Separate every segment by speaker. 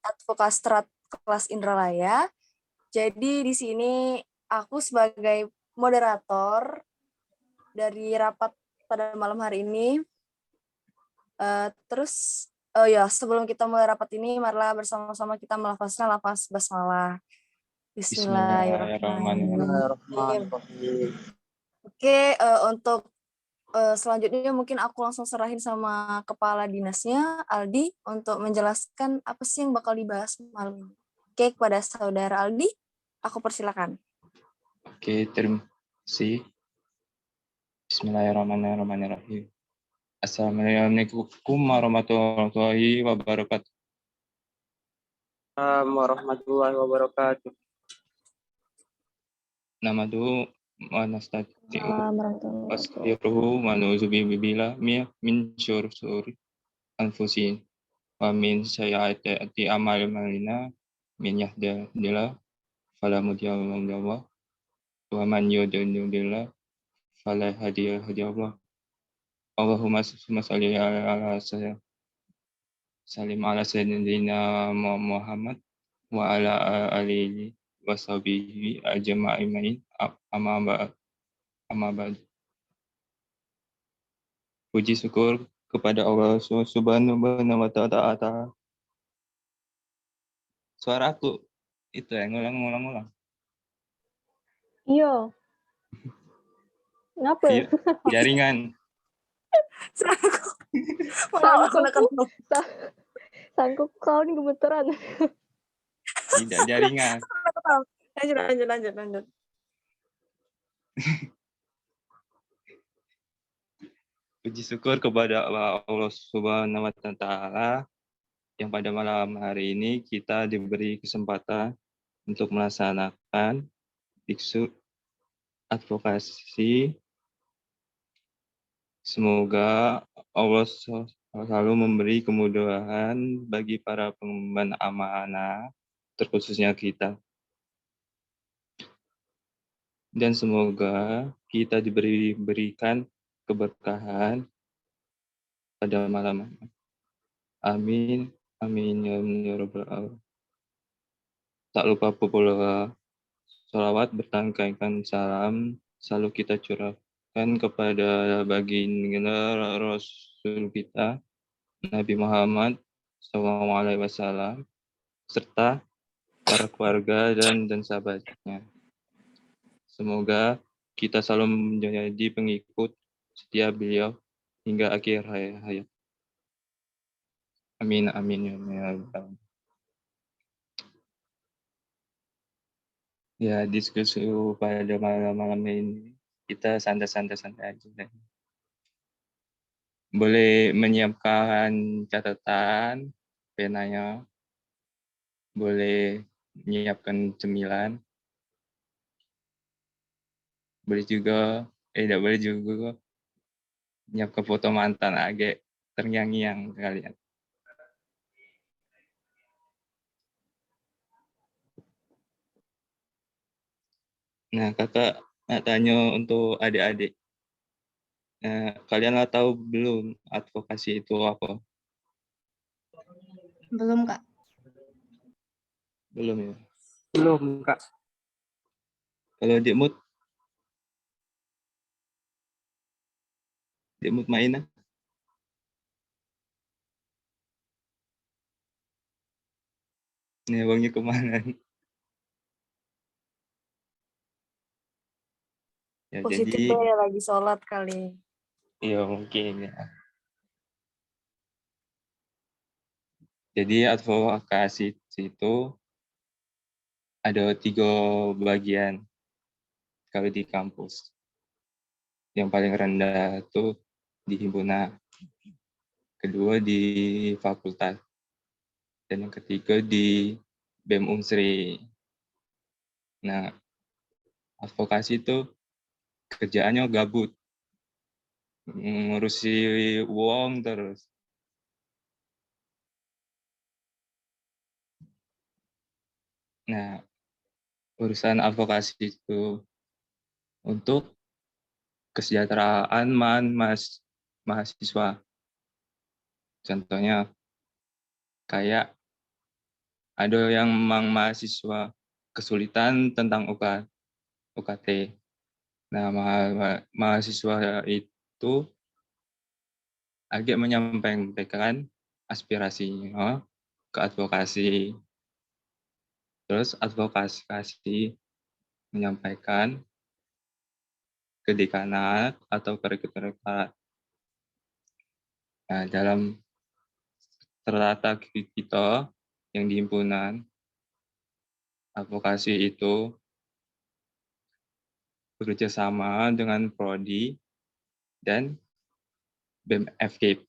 Speaker 1: Advokastrat kelas Indralaya. Jadi di sini aku sebagai moderator dari rapat pada malam hari ini. Terus sebelum kita mulai rapat ini, marilah bersama-sama kita melafazkan lafaz basmalah. Bismillahirrahmanirrahim. Oke, untuk selanjutnya mungkin aku langsung serahin sama kepala dinasnya, Aldi, untuk menjelaskan apa sih yang bakal dibahas malam ini. Oke, kepada saudara Aldi, aku persilakan.
Speaker 2: Oke, terima kasih. Bismillahirrahmanirrahim. Assalamualaikum warahmatullahi wabarakatuh.
Speaker 3: Warahmatullahi wabarakatuh.
Speaker 2: Namadu wa nasta'inu wastaghfiruhu wa na'udzu billahi min syururi anfusina wa min sayyiati a'malina min yahdihillahu fala mudilla lahu wa man yudlil fala hadiya lahu. Allahumma shalli ala salim ala sayyidina Muhammad wa ala alihi wa sahbihi ajma'in amma ba'd. Puji syukur kepada Allah Subhanahu wa ta'ala. Suara aku itu yang ngulang.
Speaker 4: Iya. Ngapa?
Speaker 2: Iya, jaringan.
Speaker 4: Sanggup kau nih gemeteran.
Speaker 2: Tidak jaringan.
Speaker 1: Lanjut.
Speaker 2: Puji syukur kepada Allah Subhanahu wa ta'ala yang pada malam hari ini kita diberi kesempatan untuk melaksanakan Biksu Advokasi. Semoga Allah selalu memberi kemudahan bagi para pengemban amanah, terkhususnya kita. Dan semoga kita diberikan keberkahan pada malam. Amin. Amin ya rabbal alamin. Tak lupa pula sholawat bertangkaikan salam selalu kita curahkan kepada baginda Rasul kita Nabi Muhammad SAW serta para keluarga dan sahabatnya. Semoga kita selalu menjadi pengikut setia beliau hingga akhir hayat. Amin ya rabbal. Ya, diskusi pada malam ini kita santai aja. Boleh menyiapkan catatan, penanya, boleh menyiapkan cemilan, tidak boleh juga menyiapkan foto mantan agak terngiang-ngiang kalian. Nah, kakak nak tanya untuk adik-adik. Kalian tahu belum advokasi itu apa?
Speaker 5: Belum, Kak.
Speaker 2: Belum ya?
Speaker 3: Belum, Kak.
Speaker 2: Kalau Dikmut Maina? Nih, abangnya kemana? Ya,
Speaker 1: Positifnya ya lagi sholat kali.
Speaker 2: Iya, mungkin ya. Jadi advokasi itu ada 3 bagian kalau di kampus. Yang paling rendah itu di himpunan, kedua di fakultas, dan yang ketiga di BEM Unsri. Nah, advokasi itu kerjaannya gabut, ngurusi uang terus. Nah, urusan advokasi itu untuk kesejahteraan mahasiswa. Contohnya kayak Ada yang memang mahasiswa kesulitan tentang UKT. Nah, mahasiswa itu agak menyampaikan aspirasinya ke advokasi. Terus advokasi menyampaikan ke dekanat atau ke rektorat. Nah, dalam tertata kita yang di himpunan, advokasi itu bekerja sama dengan Prodi dan BEM FKIP.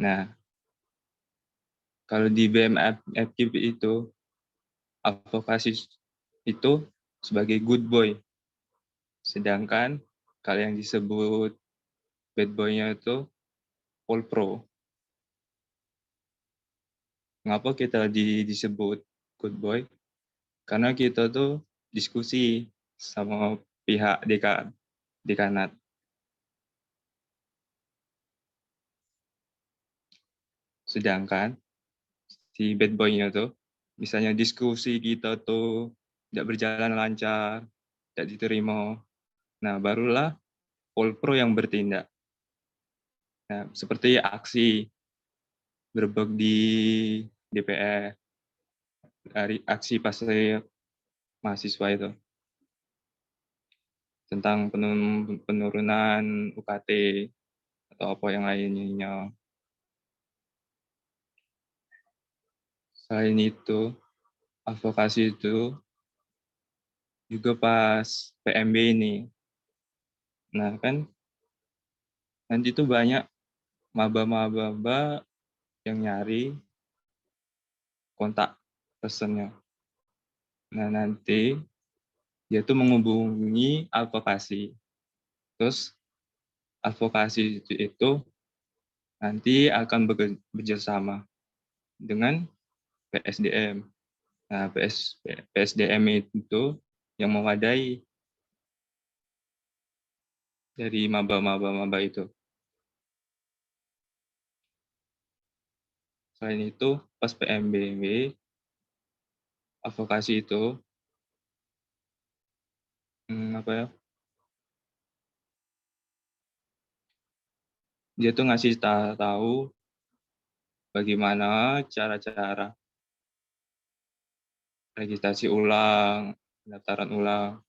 Speaker 2: Nah, kalau di BEM FKIP itu, advokasi itu sebagai good boy. Sedangkan kalau yang disebut bad boy-nya itu All Pro. Mengapa kita disebut good boy? Karena kita tuh diskusi sama pihak dekanat. Sedangkan si bad boy-nya tuh, misalnya diskusi kita tuh tidak berjalan lancar, tidak diterima. Nah, barulah All Pro yang bertindak. Nah, seperti aksi gerbek di DPR, dari aksi pas mahasiswa itu tentang penurunan UKT atau apa yang lainnya. Selain itu, advokasi itu juga pas PMB ini. Nah, kan nanti tuh banyak maba-maba yang nyari kontak personnya. Nah, nanti dia tuh menghubungi advokasi. Terus advokasi itu nanti akan bekerjasama dengan PSDM. Nah, PSDM itu yang mewadai dari maba-maba itu. Selain itu, pas PMBW, advokasi itu dia tuh ngasih tahu bagaimana cara-cara registrasi ulang, pendaftaran ulang.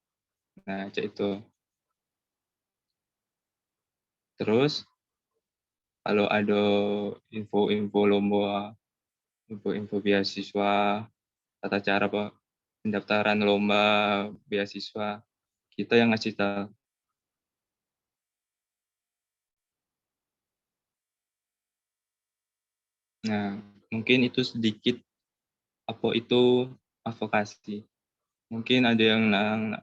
Speaker 2: Nah, itu. Terus kalau ada info-info lomba, info-info beasiswa, tata cara pendaftaran lomba beasiswa, kita yang ngasih tahu. Nah, mungkin itu sedikit apa itu advokasi. Mungkin ada yang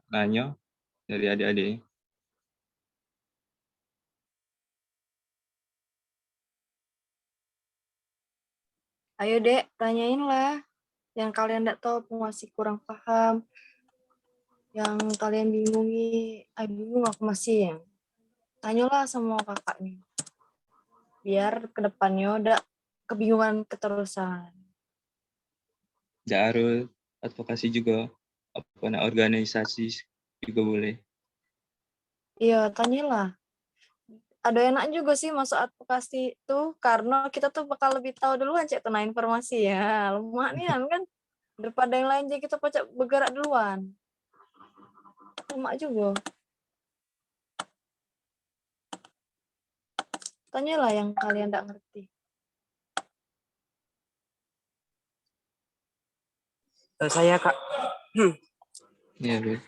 Speaker 2: nanya dari adik-adik.
Speaker 1: Ayo Dek, tanyain lah. Yang kalian tidak tahu, masih kurang paham. Yang kalian bingungi, bingung aku masih yang. Tanyalah sama kakaknya. Biar kedepannya udah kebingungan keterusan.
Speaker 2: Tidak harus advokasi juga, organisasi juga boleh.
Speaker 1: Iya, tanyalah. Ada enak juga sih masuk advokasi itu, karena kita tuh bakal lebih tahu duluan cek kena informasi ya. Lumayan kan, daripada yang lain jadi kita pacak bergerak duluan. Lemak juga. Tanyalah yang kalian tidak ngerti.
Speaker 3: Saya Kak.
Speaker 2: Iya, Bu.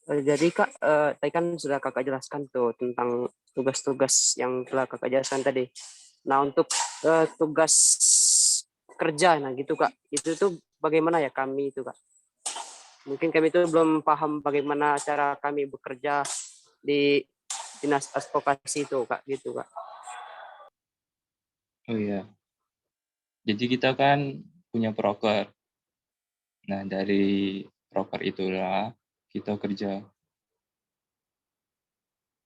Speaker 3: Jadi Kak, tadi kan sudah Kakak jelaskan tuh tentang tugas-tugas yang telah Kakak jelaskan tadi. Nah, untuk tugas kerja, nah gitu Kak, itu tuh bagaimana ya kami itu Kak? Mungkin kami itu belum paham bagaimana cara kami bekerja di dinas advokasi itu Kak, gitu Kak.
Speaker 2: Oh iya. Jadi kita kan punya proker. Nah, dari proker itulah kita kerja.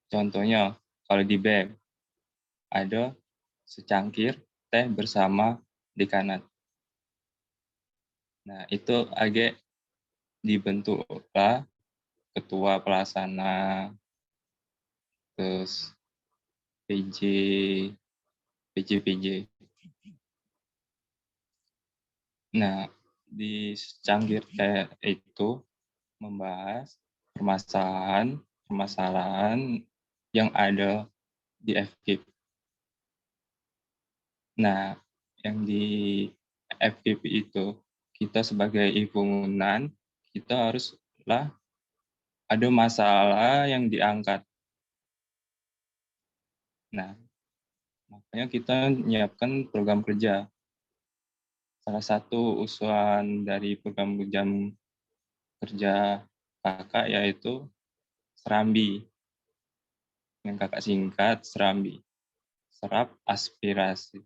Speaker 2: Contohnya, kalau di BEM, ada secangkir teh bersama dekanat. Nah, itu agak dibentuklah ketua pelaksana, terus PJ, PJ. Nah, di secangkir teh itu membahas permasalahan yang ada di FKIP. Nah, yang di FKIP itu kita sebagai himpunan kita haruslah ada masalah yang diangkat. Nah, makanya kita menyiapkan program kerja. Salah satu usulan dari program kerja kakak yaitu Serambi. Yang kakak singkat Serambi. Serap aspirasi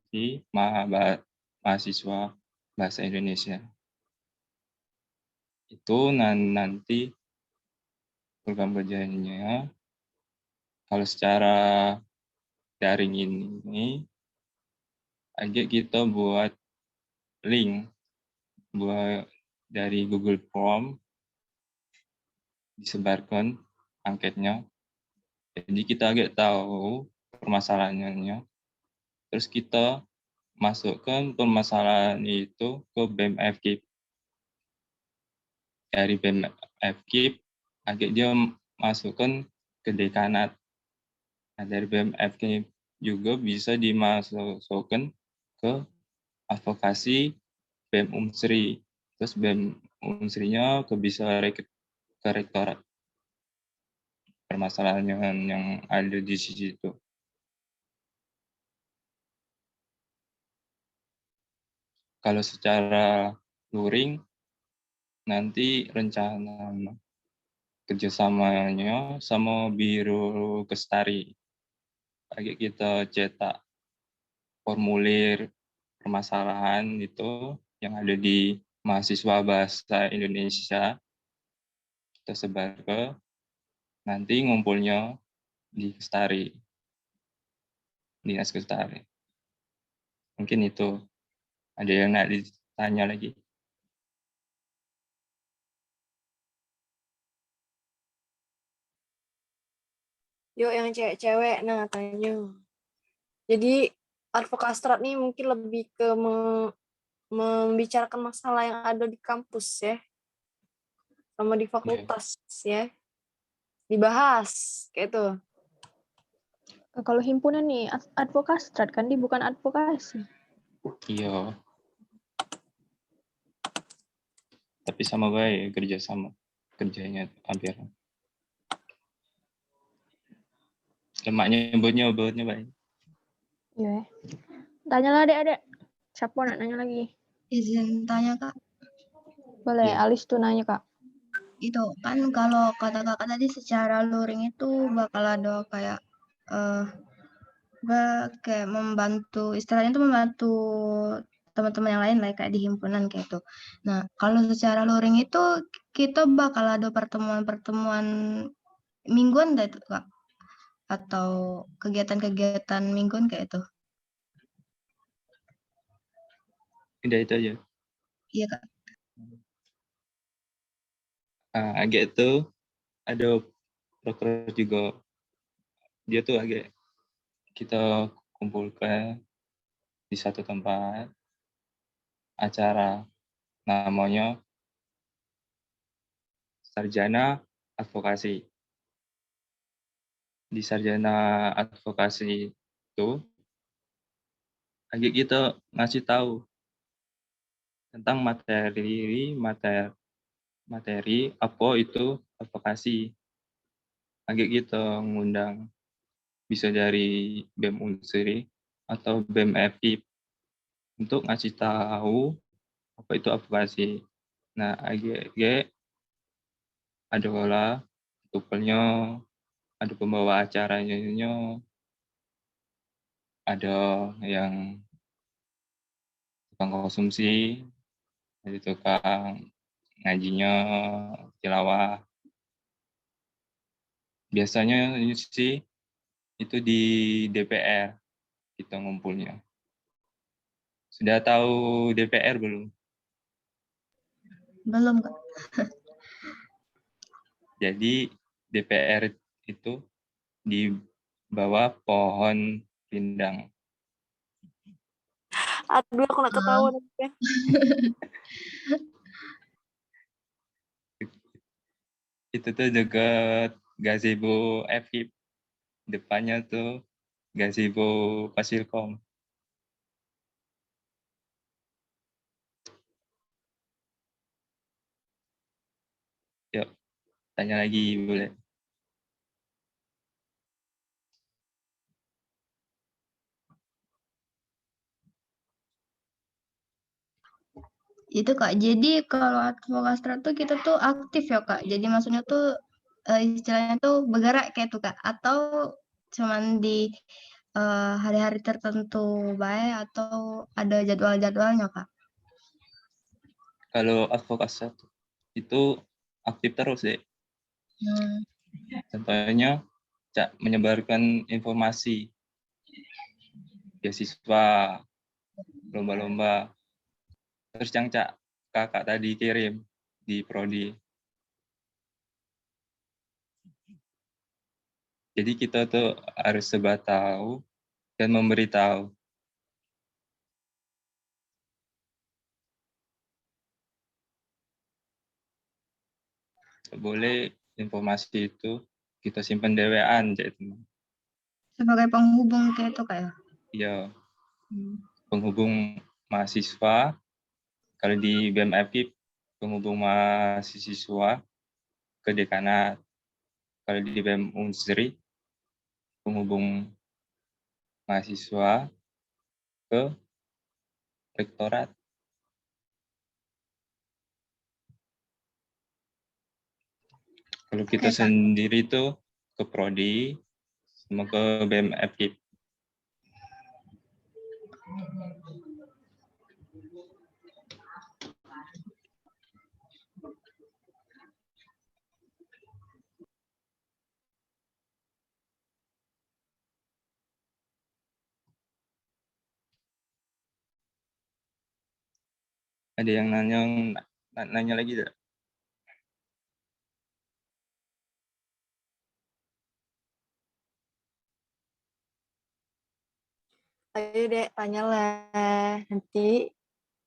Speaker 2: mahasiswa bahasa Indonesia. Itu nanti program kerjanya kalau secara daring ini agak kita buat link buat dari Google Form disebarkan angketnya. Jadi kita agak tahu permasalahannya. Terus kita masukkan permasalahan itu ke BEM FKIP. Dari BEM FKIP agak dia masukkan ke dekanat. Nah, dari BEM FKIP juga bisa dimasukkan ke advokasi BEM Unsri. Terus BEM Unsrinya bisa ke rektorat. Permasalahan yang ada di situ. Kalau secara luring, nanti rencana kerjasamanya sama Biro Kestari. Lagi kita cetak formulir permasalahan itu yang ada di mahasiswa bahasa Indonesia. Kita sebar ke nanti ngumpulnya di Kestari, Dinas Kestari. Mungkin itu. Ada yang nak ditanya lagi?
Speaker 1: Yuk yang cewek-cewek, nah tanya. Jadi advokastrat nih mungkin lebih ke membicarakan masalah yang ada di kampus ya, sama di fakultas ya, dibahas kayak itu.
Speaker 4: Kalau himpunan nih, advokastrat kan, dia bukan advokasi.
Speaker 2: Iya. Tapi sama baik kerjasama kerjanya hampir. Lemaknya nyebutnya baik.
Speaker 4: Iya. Tanyalah adik-adik. Siapa nak nanya lagi?
Speaker 5: Izin tanya Kak,
Speaker 4: Boleh,
Speaker 2: Iya.
Speaker 4: Alis tuh nanya Kak.
Speaker 5: itu kan kalau kata Kakak tadi secara luring itu bakal ada kayak kayak membantu, istilahnya itu membantu teman-teman yang lain lah kayak di himpunan kayak itu. Nah, kalau secara luring itu kita bakal ada pertemuan-pertemuan mingguan enggak itu Kak? Atau kegiatan-kegiatan mingguan kayak itu?
Speaker 2: Udah itu aja.
Speaker 5: Iya Kak.
Speaker 2: Agak itu ada proker juga. Dia tuh agak kita kumpulkan di satu tempat acara namanya Sarjana Advokasi. Di Sarjana Advokasi itu agak kita ngasih tahu tentang materi apa itu advokasi. Agak kita ngundang bisa dari BEM Unsri atau BEM FKIP untuk ngasih tahu apa itu advokasi. Nah, agak ada olah tukelnya, ada pembawa acaranya, ada yang tukang konsumsi, ada tukang ngajinya, tilawah. Biasanya ini sih itu di DPR kita ngumpulnya. Sudah tahu DPR belum?
Speaker 5: Belum, Kak.
Speaker 2: Jadi DPR itu di bawah pohon pindang.
Speaker 1: Aduh, aku nak ketawa nanti.
Speaker 2: Itu tuh dekat gazebo FIP. Depannya tuh gazebo Fasilkom. Yuk, tanya lagi boleh.
Speaker 5: Itu Kak, jadi kalau advokastra tuh kita tuh aktif ya Kak. Jadi maksudnya tuh istilahnya tuh bergerak kayak tuh Kak. Atau cuman di hari-hari tertentu baik atau ada jadwal-jadwalnya Kak?
Speaker 2: Kalau advokasi itu aktif terus deh.
Speaker 5: Hmm.
Speaker 2: Contohnya menyebarkan informasi, beasiswa, lomba-lomba. Terus yang kakak tadi kirim di Prodi. Jadi kita tuh harus serba tahu dan memberitahu. Boleh informasi itu kita simpan dewean, jadi
Speaker 5: Sebagai penghubung kayak itu Kak ya?
Speaker 2: ya penghubung mahasiswa. Kalau di BMFIP penghubung mahasiswa ke dekanat. Kalau di BEM Unsri penghubung mahasiswa ke rektorat. Kalau kita
Speaker 5: Oke, Kak.
Speaker 2: sendiri tuh ke Prodi sama ke BMFIP. Ada yang nanya lagi tidak?
Speaker 1: Ayo deh, tanyalah. Nanti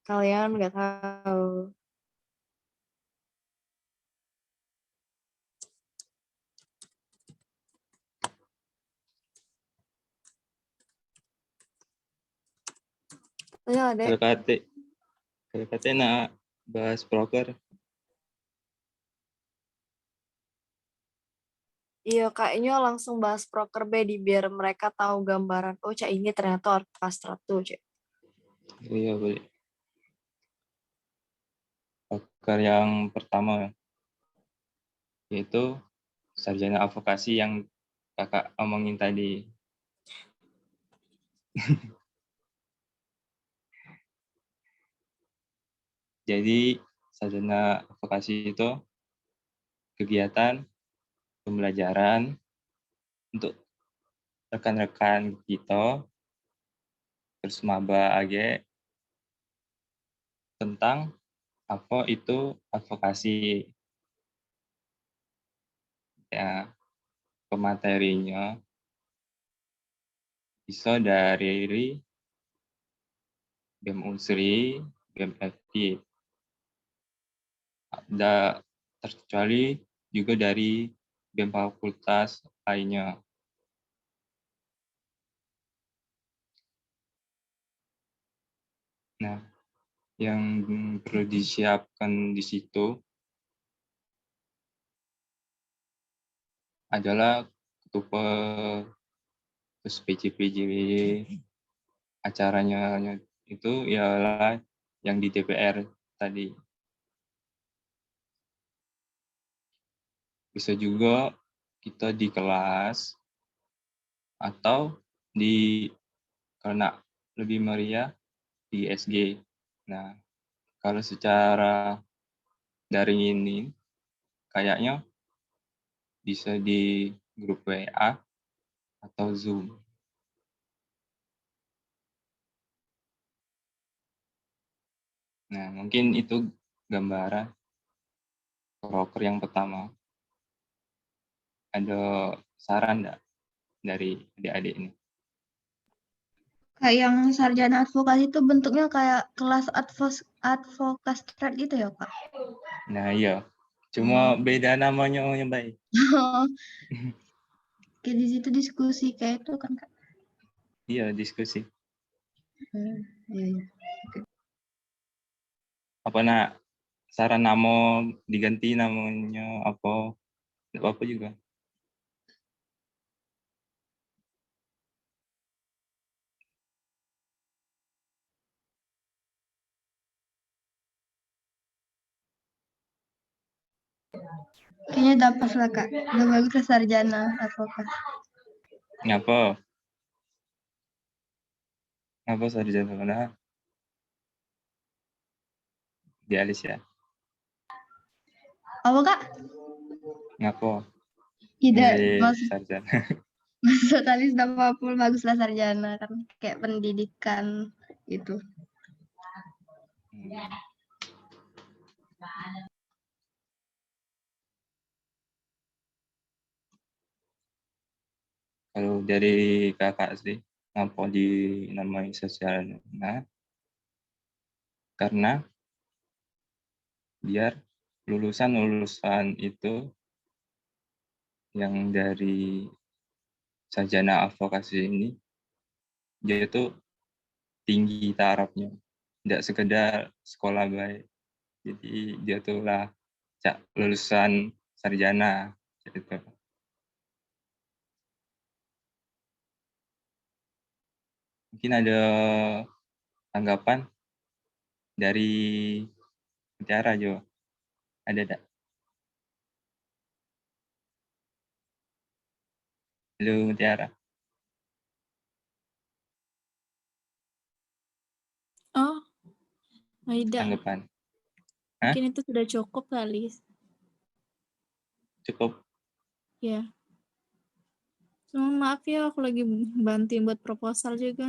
Speaker 1: kalian nggak tahu. Tanya deh.
Speaker 2: Kalau KT nak bahas broker.
Speaker 1: Iya, kayaknya langsung bahas proker B biar mereka tahu gambaran. Oh, Cak, ini ternyata orkestra tuh, Cak.
Speaker 2: Iya boleh. Broker yang pertama yaitu sarjana advokasi yang kakak omongin tadi. Jadi sarjana advokasi itu kegiatan pembelajaran untuk rekan-rekan kita terus maba AG tentang apa itu advokasi. Ya, pematerinya bisa dari BEM Unsri, BEM FIP. Ada terkecuali juga dari BEM fakultas lainnya. Nah, yang perlu disiapkan di situ adalah ketupa terus PJ acaranya itu ialah yang di DPR tadi. Bisa juga kita di kelas atau karena lebih meriah di SG. Nah, kalau secara daring ini kayaknya bisa di grup WA atau Zoom. Nah, mungkin itu gambaran proker yang pertama. Ada saran enggak dari adik-adik ini?
Speaker 5: Kayak yang sarjana advokasi itu bentuknya kayak kelas advokastrat gitu ya, Kak?
Speaker 2: Nah, iya. Cuma beda namanya yang baik.
Speaker 5: Kayak di situ diskusi kayak itu kan, Kak?
Speaker 2: Iya, diskusi.
Speaker 5: Iya.
Speaker 2: Apa nak saran nama diganti namanya apa? Enggak apa-apa juga.
Speaker 5: Kayaknya dapat lah, Kak. Udah bagus lah sarjana advokasi.
Speaker 2: Ngapa? Ngapa sarjana mana? Dialis ya.
Speaker 5: Apa, Kak?
Speaker 2: Ngapa?
Speaker 5: Tidak,
Speaker 2: Milih sarjana.
Speaker 5: maksud tadi sudah apa-apa bagus lah sarjana kan kayak pendidikan gitu.
Speaker 2: Kalau dari kakak sih, ngapa dinamai sarjana? Karena biar lulusan itu yang dari sarjana advokasi ini dia itu tinggi tarafnya, tidak sekedar sekolah baik. Jadi dia tuh lah lulusan sarjana gitu. Mungkin ada tanggapan dari Mutiara Jo. Ada tak? Halo Mutiara.
Speaker 6: Oh, tidak.
Speaker 2: Tanggapan.
Speaker 6: Mungkin itu sudah cukup kali.
Speaker 2: Cukup.
Speaker 6: Ya. Cuma maaf ya, aku lagi bantuin buat proposal juga.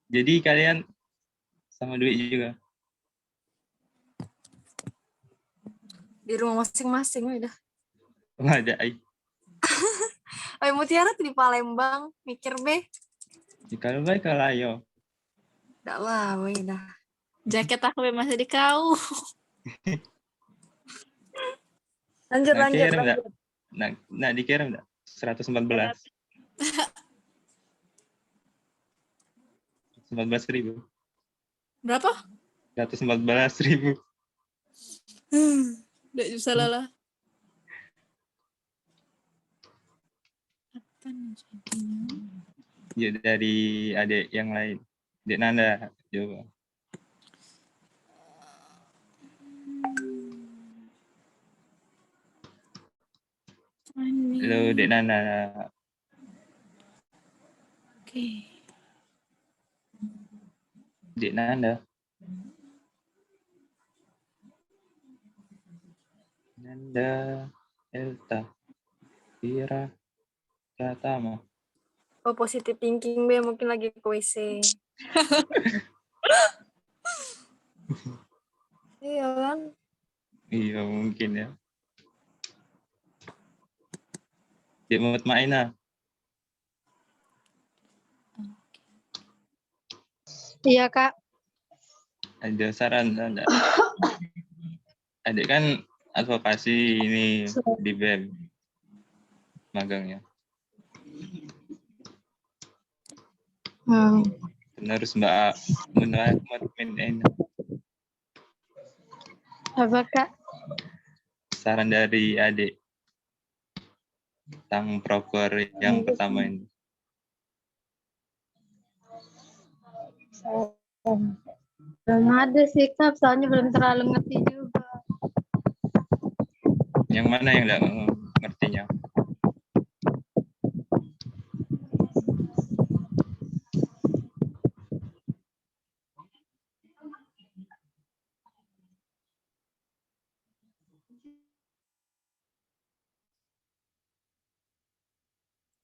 Speaker 2: Jadi kalian sama duit juga?
Speaker 1: Di rumah masing-masing udah.
Speaker 2: Oh, ada.
Speaker 1: Mutiara tuh di Palembang, mikir be.
Speaker 2: Kalau baik kalau ayo.
Speaker 1: Enggak lah, udah.
Speaker 6: Jaket aku masih di kau.
Speaker 1: Lanjut.
Speaker 2: Nak dikirim enggak? 114. 114.000.
Speaker 6: Berapa?
Speaker 2: 114.000.
Speaker 6: Udah bisa lah. Apa jadinya?
Speaker 2: Ya dari adik yang lain. Adik Nanda coba. Halo Dek Nanda.
Speaker 6: Oke.
Speaker 2: Dek Nanda. Nanda Elta Vira Pratama.
Speaker 1: Oh, positive thinking be, mungkin lagi ke WC. Iya kan?
Speaker 2: Iya mungkin ya. Dek Mutmainah.
Speaker 4: Iya, Kak.
Speaker 2: Ada saran enggak? Adik kan advokasi ini di BEM magangnya. Harus Mbak Munawar.
Speaker 4: Apa, Kak?
Speaker 2: Saran dari adik tentang proker yang pertama ini.
Speaker 4: Belum ada sih, Kak. Soalnya belum terlalu ngerti juga.
Speaker 2: Yang mana yang enggak ngertinya?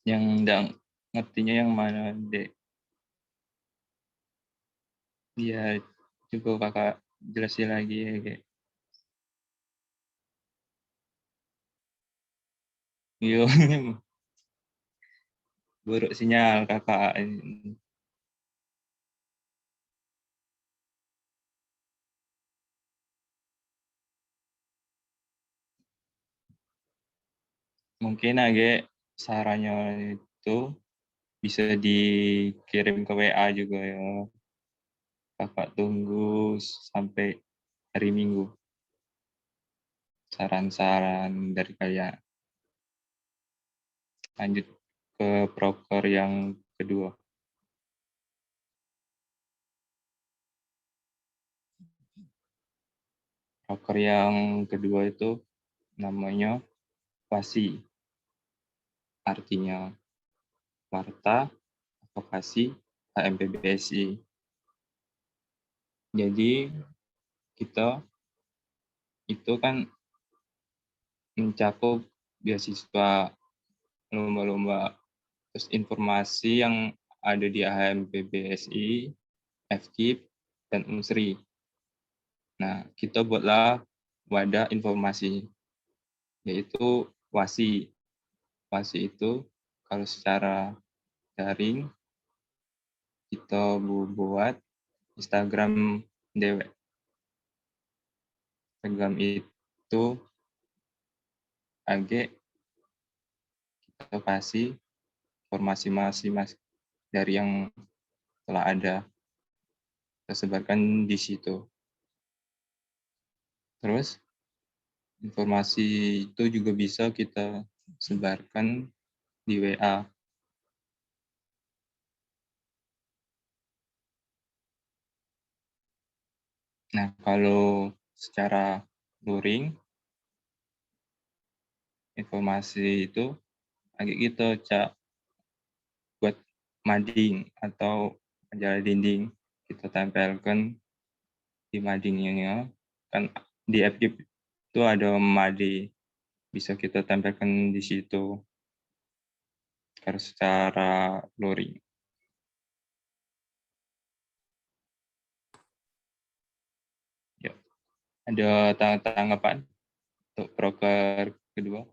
Speaker 2: Yang enggak ngertinya yang mana, Dek? Iya, coba kakak jelasin lagi ya, Dek. Iya, buruk sinyal kakak. Mungkin agak sarannya itu bisa dikirim ke WA juga ya. Kakak tunggu sampai hari Minggu. Saran-saran dari kalian. Lanjut ke proker yang kedua. Proker yang kedua itu namanya WASI. Artinya Warta Advokasi HMPBSI. Jadi kita itu kan mencakup beasiswa, lomba-lomba, terus informasi yang ada di HMPBSI, FKIP, dan UNSRI. Nah, kita buatlah wadah informasi, yaitu WASI. WASI itu kalau secara daring, kita buat Instagram dewek. Instagram itu agak kita kasih informasi masing-masing dari yang telah ada, kita sebarkan di situ. Terus informasi itu juga bisa kita sebarkan di WA. Nah, kalau secara luring, informasi itu agak kita cak buat mading atau majalah dinding, kita tempelkan di madingnya. Kan di FKIP itu ada madi, bisa kita tempelkan di situ. Kalau secara luring. Ya. Ada tanggapan untuk proker kedua?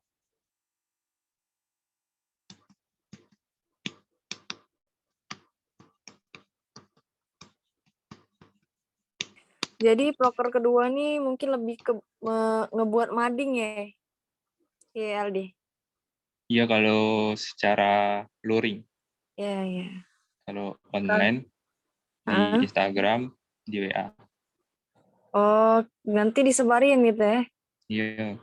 Speaker 1: Jadi proker kedua nih mungkin lebih ke ngebuat mading ya. Iya, Aldi.
Speaker 2: Iya, kalau secara luring.
Speaker 1: Iya, iya.
Speaker 2: Kalau online di
Speaker 1: Hah?
Speaker 2: Instagram, di WA.
Speaker 1: Oh, nanti disebarin gitu ya.
Speaker 2: Iya.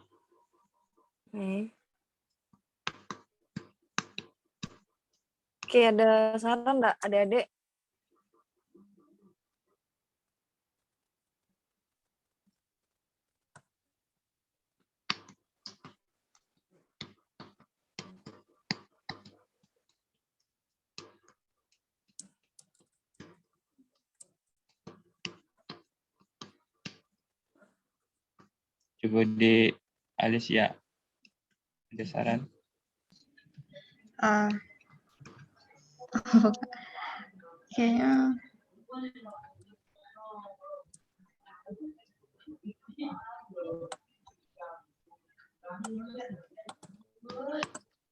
Speaker 1: Oke, ada saran nggak adik-adik?
Speaker 2: Coba di Alicia. Ada saran?
Speaker 5: Ah, kayaknya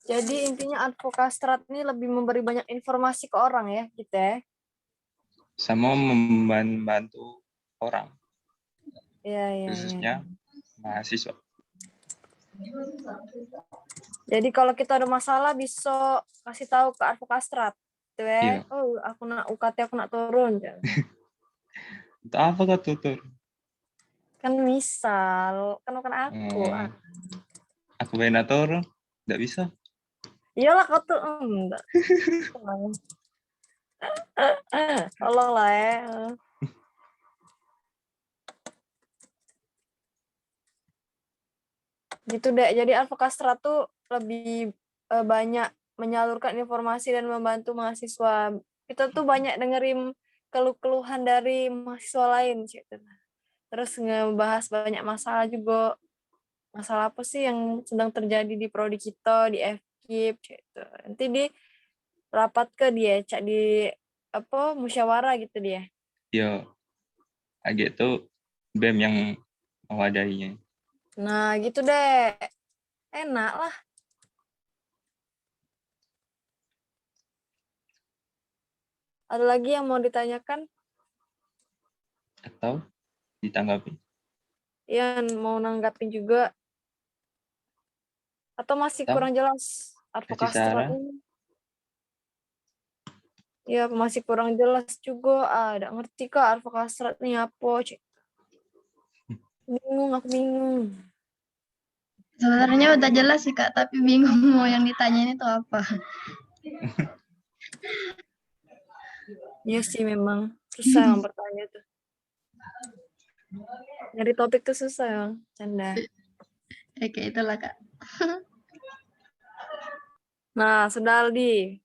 Speaker 1: Jadi intinya advokastrat ini lebih memberi banyak informasi ke orang ya, gitu ya.
Speaker 2: Sama membantu orang,
Speaker 1: Iya, iya,
Speaker 2: khususnya
Speaker 1: iya.
Speaker 2: mahasiswa.
Speaker 1: Jadi kalau kita ada masalah bisa kasih tahu ke advokastrat. Gitu ya.
Speaker 2: Iya.
Speaker 1: Oh, aku nak UKT aku nak turun.
Speaker 2: Untuk apa kau tutur?
Speaker 1: Kan misal, kan bukan aku.
Speaker 2: Aku benator, nggak bisa.
Speaker 1: Iyalah kau tuh enggak. Tolong lah ya. Gitu deh. Jadi advokastrat tuh lebih banyak menyalurkan informasi dan membantu mahasiswa. Kita tuh banyak dengerin keluh-keluhan dari mahasiswa lain gitu. Terus ngebahas banyak masalah juga. Masalah apa sih yang sedang terjadi di prodi kita, di FKIP gitu. Nanti di rapat ke dia, cak di apa musyawarah gitu dia.
Speaker 2: Ya, agak tuh BEM yang mewadahinya.
Speaker 1: Nah, gitu deh. Enak lah. Ada lagi yang mau ditanyakan?
Speaker 2: Atau ditanggapi?
Speaker 1: Yang mau nanggapin juga? Atau masih
Speaker 2: Atau
Speaker 1: kurang jelas advokastrat
Speaker 2: saran?
Speaker 1: ini? Ya, masih kurang jelas juga. Ada ngerti kak advokastrat ini apa? Cik. Bingung, aku bingung.
Speaker 5: Sebenarnya udah jelas sih Kak, tapi bingung mau yang ditanyain itu apa.
Speaker 1: Iya sih memang susah yang bertanya tuh. Nyari topik tuh susah ya, canda.
Speaker 5: Ya kayak itulah Kak.
Speaker 1: Nah, sudah Aldi.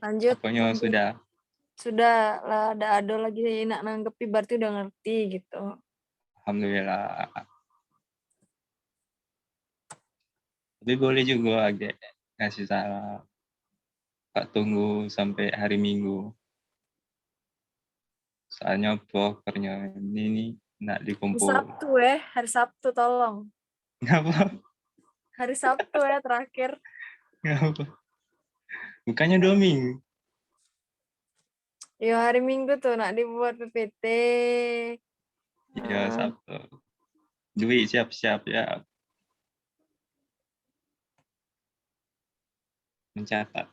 Speaker 1: Lanjut.
Speaker 2: Apanya sudah?
Speaker 1: Sudah lah, ada lagi nak nanggepi berarti udah ngerti gitu.
Speaker 2: Alhamdulillah. Tapi boleh juga agak ngasih saran. Kak tunggu sampai hari Minggu. Soalnya pokernya ini nih nak
Speaker 1: Hari
Speaker 2: dikumpul.
Speaker 1: Sabtu hari Sabtu tolong.
Speaker 2: Ngapa?
Speaker 1: Hari Sabtu terakhir.
Speaker 2: Ngapa? Bukannya 2 minggu.
Speaker 1: Ya hari Minggu tuh nak dibuat PPT.
Speaker 2: Ya Sabtu. Dwi siap-siap ya. Mencatat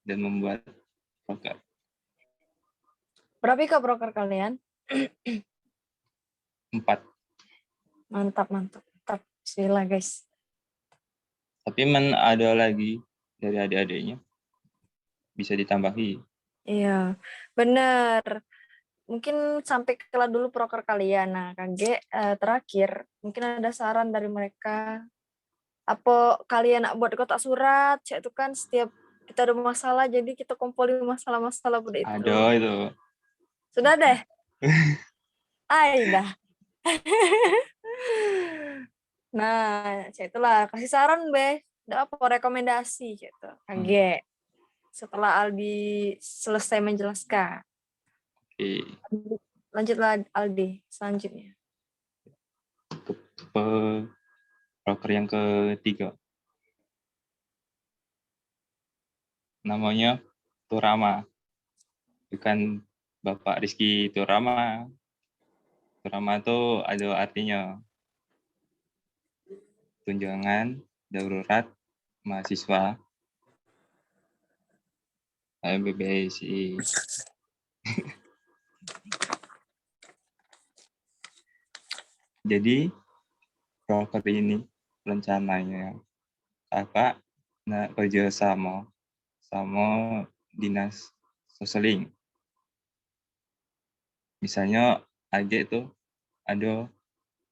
Speaker 2: dan membuat poker.
Speaker 1: Berapa kak broker kalian?
Speaker 2: 4.
Speaker 1: Mantap. Bismillah guys.
Speaker 2: Tapi ada lagi dari adik-adiknya. Bisa ditambahi.
Speaker 1: Iya, bener. Mungkin sampai kelar dulu proker kalian. Nah, KG terakhir, mungkin ada saran dari mereka. Apa kalian nak buat kotak surat? Cek itu kan setiap kita ada masalah, jadi kita kumpulin masalah-masalah pada itu.
Speaker 2: Ada itu.
Speaker 1: Sudah deh? Dah. Nah, cek itulah. Kasih saran, Be. Ada apa rekomendasi, gitu. KG. Setelah Aldi selesai menjelaskan.
Speaker 2: Oke.
Speaker 1: Lanjutlah Aldi selanjutnya.
Speaker 2: Broker yang ketiga. Namanya Turama. Bukan Bapak Rizky Turama. Turama itu ada artinya tunjangan darurat mahasiswa BBSI. Jadi broker ini rencananya kakak kerja sama dinas sosialing. Misalnya aja itu ada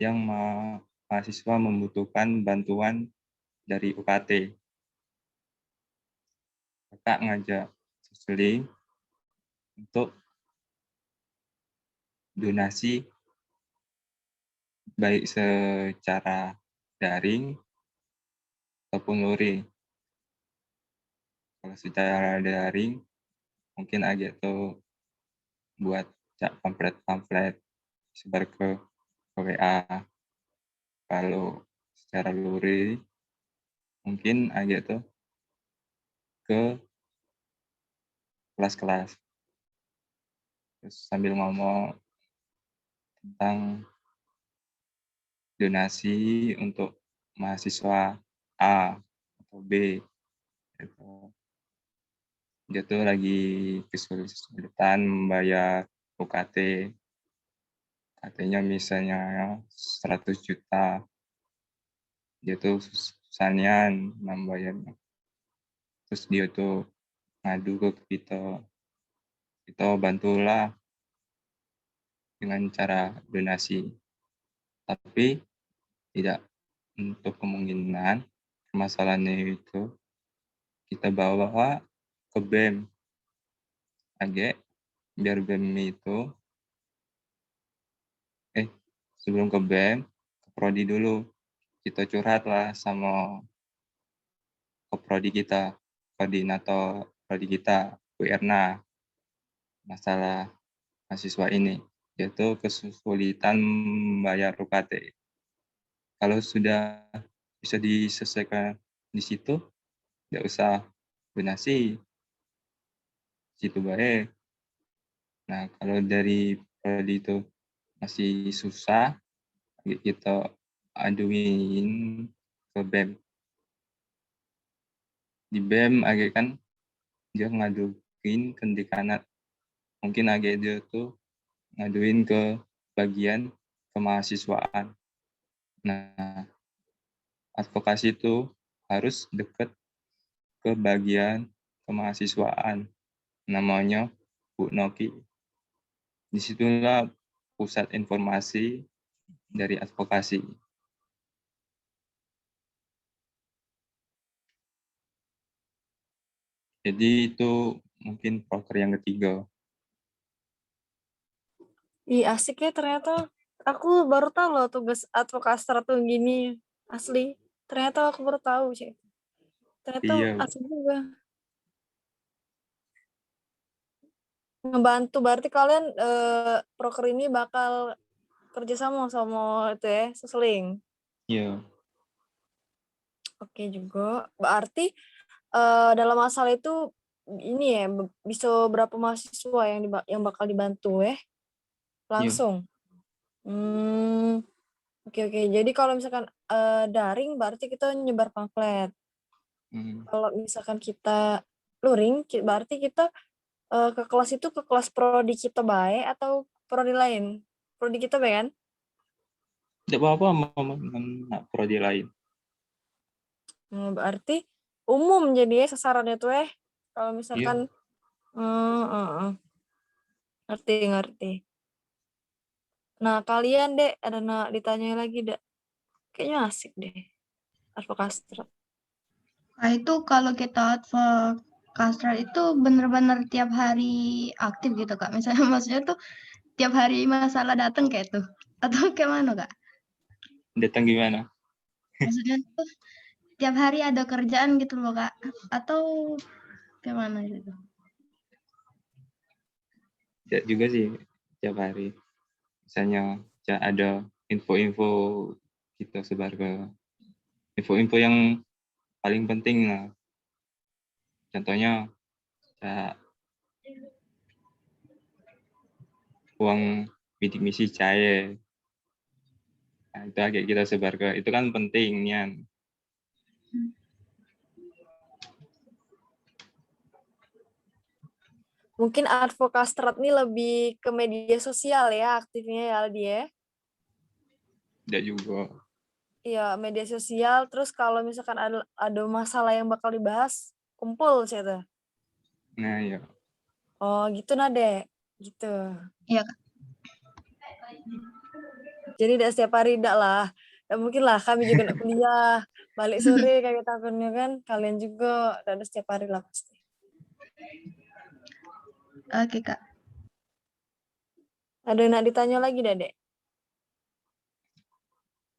Speaker 2: yang mahasiswa membutuhkan bantuan dari UKT. Kakak ngajak sosialing untuk donasi baik secara daring ataupun luring. Kalau secara daring mungkin agak tuh buat pamflet sebar ke WA. Kalau secara luring mungkin agak tuh ke kelas-kelas terus sambil ngomong tentang donasi untuk mahasiswa A atau B gitu. Dia tuh lagi kesulitan membayar UKT. UKT-nya misalnya 100 juta. Dia tuh susahnya membayarnya. Terus dia tuh ngadu ke kita. Kita bantulah dengan cara donasi. Tapi tidak untuk kemungkinan permasalahannya itu kita bawa ke BEM. Biar BEM itu sebelum ke BEM, ke prodi dulu. Kita curhat lah sama prodi kita, koordinator prodi kita, Bu Erna, masalah mahasiswa ini, yaitu kesulitan membayar UKT. Kalau sudah bisa diselesaikan di situ, tidak usah donasi. situ baik. Nah, kalau dari prodi itu masih susah, kita aduin ke BEM. Di BEM agak kan dia ngaduin ke dekanat. Mungkin agak dia tuh ngaduin ke bagian kemahasiswaan. Nah, advokasi itu harus dekat ke bagian kemahasiswaan. Namanya Bu Noki. Disitulah pusat informasi dari advokasi. Jadi itu mungkin proker yang ketiga.
Speaker 1: Ih, asik ya ternyata. Aku baru tahu loh tugas advokaster tuh gini. Asli. Ternyata aku baru tahu, Cek. Ternyata
Speaker 2: Iya,
Speaker 1: asik juga. Ngebantu. Berarti kalian proker ini bakal kerjasama sama itu ya, Seseling.
Speaker 2: iya,
Speaker 1: Oke juga. Berarti dalam masalah itu ini ya bisa berapa mahasiswa yang bakal dibantu
Speaker 2: iya.
Speaker 1: langsung. Oke oke. Jadi kalau misalkan daring berarti kita nyebar pamflet. Kalau misalkan kita luring berarti kita ke kelas itu ke kelas prodi kita baik atau prodi lain? Prodi kita baik kan?
Speaker 2: Tidak apa-apa mau prodi lain.
Speaker 1: Berarti umum jadi ya sasarannya tuh kalau
Speaker 2: Iya,
Speaker 1: misalkan ngerti. Nah kalian deh ada ditanya lagi deh. Kayaknya asik deh advokaster.
Speaker 5: Nah, itu kalau kita advokastra itu bener-bener tiap hari aktif gitu, Kak. Misalnya maksudnya tuh tiap hari masalah datang kayak tuh. Atau kayak mana, Kak?
Speaker 2: datang gimana?
Speaker 5: Maksudnya tuh tiap hari ada kerjaan gitu loh, Kak. Atau kayak mana gitu.
Speaker 2: Tidak juga sih tiap hari. Misalnya ada info-info kita sebar ke info-info yang paling penting lah. Contohnya uang bidik misi cair. Nah, itu agak kita sebar ke itu kan pentingnya.
Speaker 1: Mungkin advokaster ini lebih ke media sosial ya aktifnya ya Aldi ya.
Speaker 2: Tidak juga.
Speaker 1: Iya media sosial. Terus kalau misalkan ada masalah yang bakal dibahas kumpul sih tuh.
Speaker 2: Nah ya.
Speaker 1: Oh gitu Nade. Gitu.
Speaker 5: Iya, Kak.
Speaker 1: Jadi tidak setiap hari tidak lah. Dan mungkin lah kami juga nak kuliah. Balik sore kayak takutnya kan. Kalian juga tidak ada setiap hari lah pasti.
Speaker 5: Oke, Kak.
Speaker 1: Ada yang nak ditanya lagi Dek?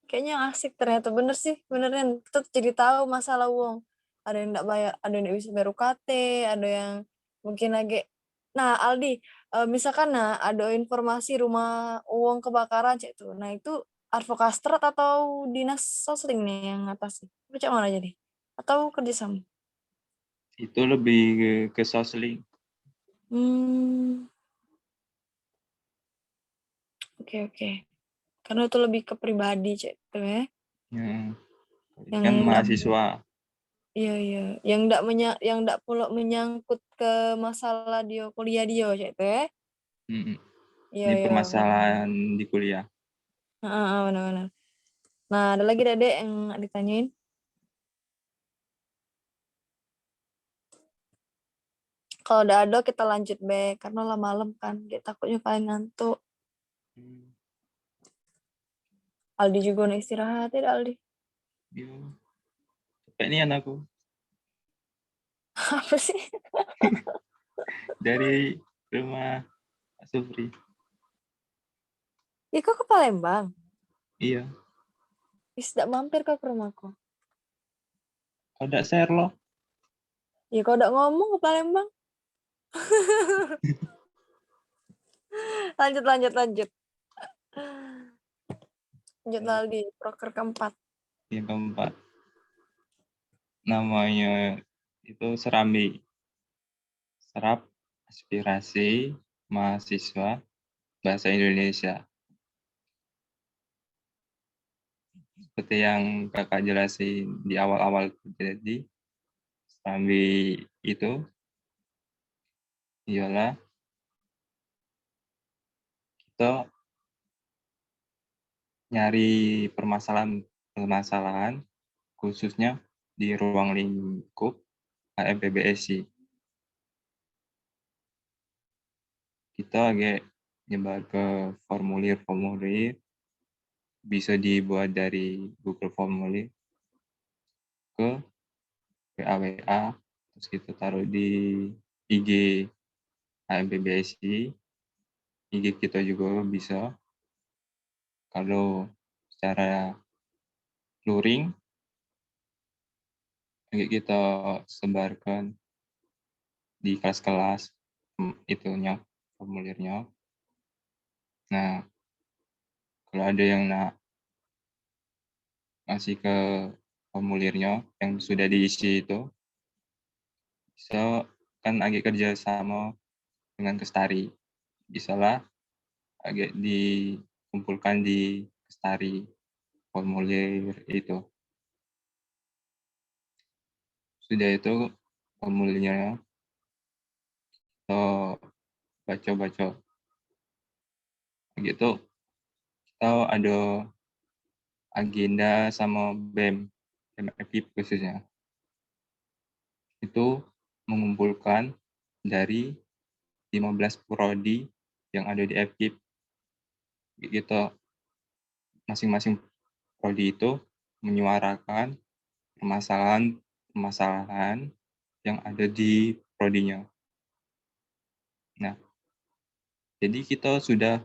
Speaker 1: Kayaknya asik ternyata bener sih. Beneran kita jadi tahu masalah uang. Ada yang tidak bayar, ada yang tidak bisa bayar UKT, ada yang mungkin lagi. Nah Aldi, misalkan ada informasi rumah uang kebakaran cek tuh. Nah itu advokastrat atau dinas sosling nih yang ngatasin? Macam mana jadi? Atau kerjasama?
Speaker 2: Itu lebih ke sosling.
Speaker 1: Oke. Karena itu lebih ke pribadi cek tuh ya.
Speaker 2: Ya.
Speaker 1: Yang
Speaker 2: Kan
Speaker 1: enggak,
Speaker 2: mahasiswa.
Speaker 1: iya. Yang enggak pula menyangkut ke masalah dia kuliah dia cek tuh ya. Iya.
Speaker 2: Ini permasalahan di kuliah.
Speaker 1: Benar-benar. Nah, ada lagi Dek yang ditanyain? Kalau udah ada kita lanjut be karena lah malam kan. Dia takutnya kalian ngantuk. Aldi juga nak istirahat ya Aldi.
Speaker 2: Iya. Capek nih anakku.
Speaker 1: Apa sih?
Speaker 2: Dari rumah Pak Supri.
Speaker 1: Ya kok ke Palembang?
Speaker 2: Iya.
Speaker 1: Tidak mampir kok ke rumahku.
Speaker 2: Kau tidak share loh.
Speaker 1: Ya kau udah ngomong ke Palembang. Lanjut. Lanjut Aldi, proker keempat.
Speaker 2: Yang keempat. Namanya itu Serambi. Serap aspirasi mahasiswa bahasa Indonesia. Seperti yang kakak jelasin di awal-awal jadi Serambi itu ialah kita nyari permasalahan khususnya di ruang lingkup HMPBSI. Kita agak nyebar ke formulir-formulir, bisa dibuat dari Google Formulir ke WA, terus kita taruh di IG HMPBSI, IG kita juga bisa. Kalau secara luring, kita sebarkan di kelas-kelas itunya formulirnya. Nah, kalau ada yang ngasih ke formulirnya yang sudah diisi itu, bisa kan agak kerja sama dengan Kestari. Bisalah agak dikumpulkan di Kestari formulir itu. Sudah itu formulirnya kita baca-baca. Gitu kita ada agenda sama BEM FIP khususnya. Itu mengumpulkan dari 15 prodi yang ada di FIP. Gitu masing-masing prodi itu menyuarakan permasalahan yang ada di prodinya. Nah, jadi kita sudah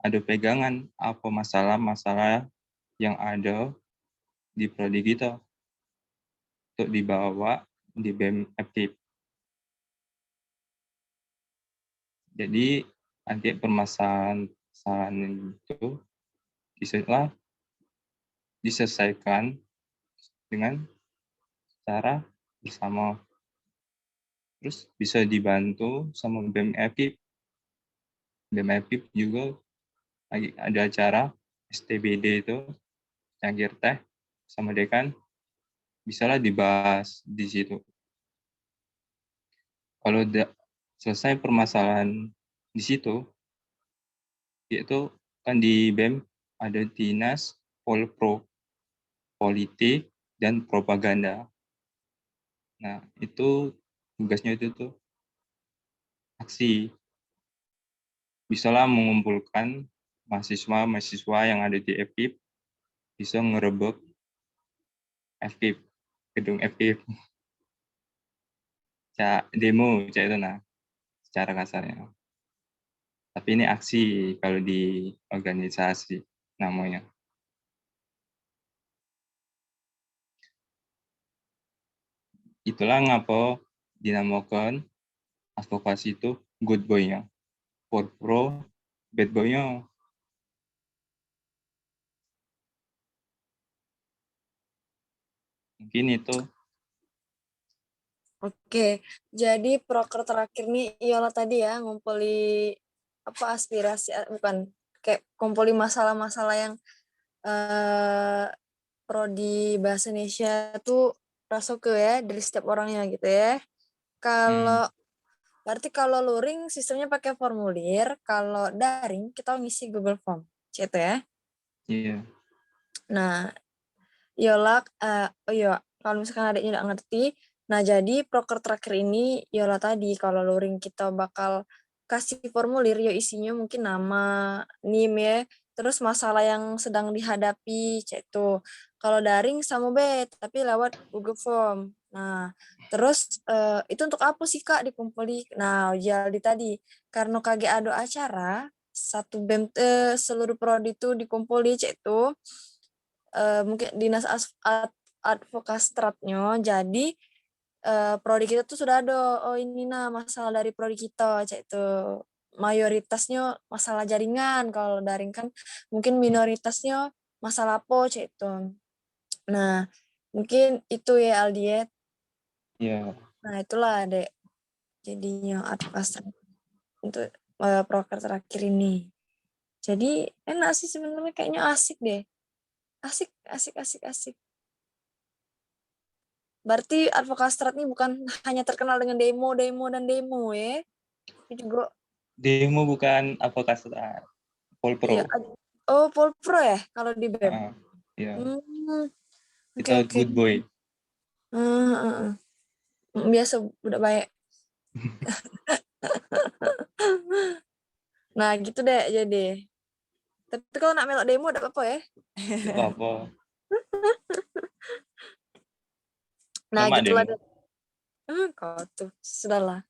Speaker 2: ada pegangan apa masalah-masalah yang ada di prodi kita untuk dibawa di BEM FIP. Jadi nanti permasalahan itu bisa diselesaikan dengan cara bersama. Terus bisa dibantu sama BEM FIP. BEM FIP juga ada acara STBD itu, cangkir teh sama dekan, bisalah dibahas di situ. Kalau udah selesai permasalahan di situ, yaitu kan di BEM ada dinas Polpro, politik dan propaganda. Nah, itu tugasnya itu tuh aksi. Bisalah mengumpulkan mahasiswa yang ada di FIP, bisa ngerebek FIP, gedung FIP. Demo, itu nah, secara kasarnya. Tapi ini aksi kalau di organisasi namanya. Itulah ngapa dinamakan advokasi itu good boy-nya. For pro, bad boy-nya. Mungkin itu.
Speaker 1: Oke, jadi proker terakhir nih Yola tadi ya ngumpuli aspirasi, bukan kayak kumpuli masalah-masalah yang prodi bahasa Indonesia tuh masuk ke ya dari setiap orangnya gitu ya. Kalau berarti kalau luring sistemnya pakai formulir, kalau daring kita ngisi Google Form, gitu ya.
Speaker 2: Iya.
Speaker 1: Nah, Yola, kalau misalkan adiknya nggak ngerti, nah jadi proker terakhir ini Yola tadi, kalau luring kita bakal kasih formulir, ya isinya mungkin nama, NIM ya, terus masalah yang sedang dihadapi, itu. Kalau daring sama B, tapi lewat Google Form. Nah, terus itu untuk apa sih Kak dikumpuli? Nah, jadi tadi, karena kagak ada acara, satu BEM seluruh prodi itu dikumpuli, itu mungkin dinas advokastratnya, jadi prodi kita tuh sudah ada, ini masalah dari prodi kita, itu mayoritasnya masalah jaringan, kalau daring kan mungkin minoritasnya masalah apa, itu. Nah, mungkin itu ya Aldi ya.
Speaker 2: Iya.
Speaker 1: Nah, itulah Dek. jadinya advokasi untuk proker terakhir ini. Jadi enak sih sebenarnya, kayaknya asik deh. Asik. Berarti advokastrat ini bukan hanya terkenal dengan demo ya. Tapi juga
Speaker 2: Demo bukan advokastrat, Polpro.
Speaker 1: iya. Oh, Polpro ya kalau di BEM.
Speaker 2: Iya,
Speaker 1: Oke.
Speaker 2: kita good boy.
Speaker 1: Biasa udah baik. Nah, gitu deh jadi. Tapi kalau nak melok demo enggak apa-apa ya.
Speaker 2: Itu apa?
Speaker 1: Nah,
Speaker 2: Lama
Speaker 1: gitulah
Speaker 2: demo.
Speaker 1: deh. Kau tuh sudahlah.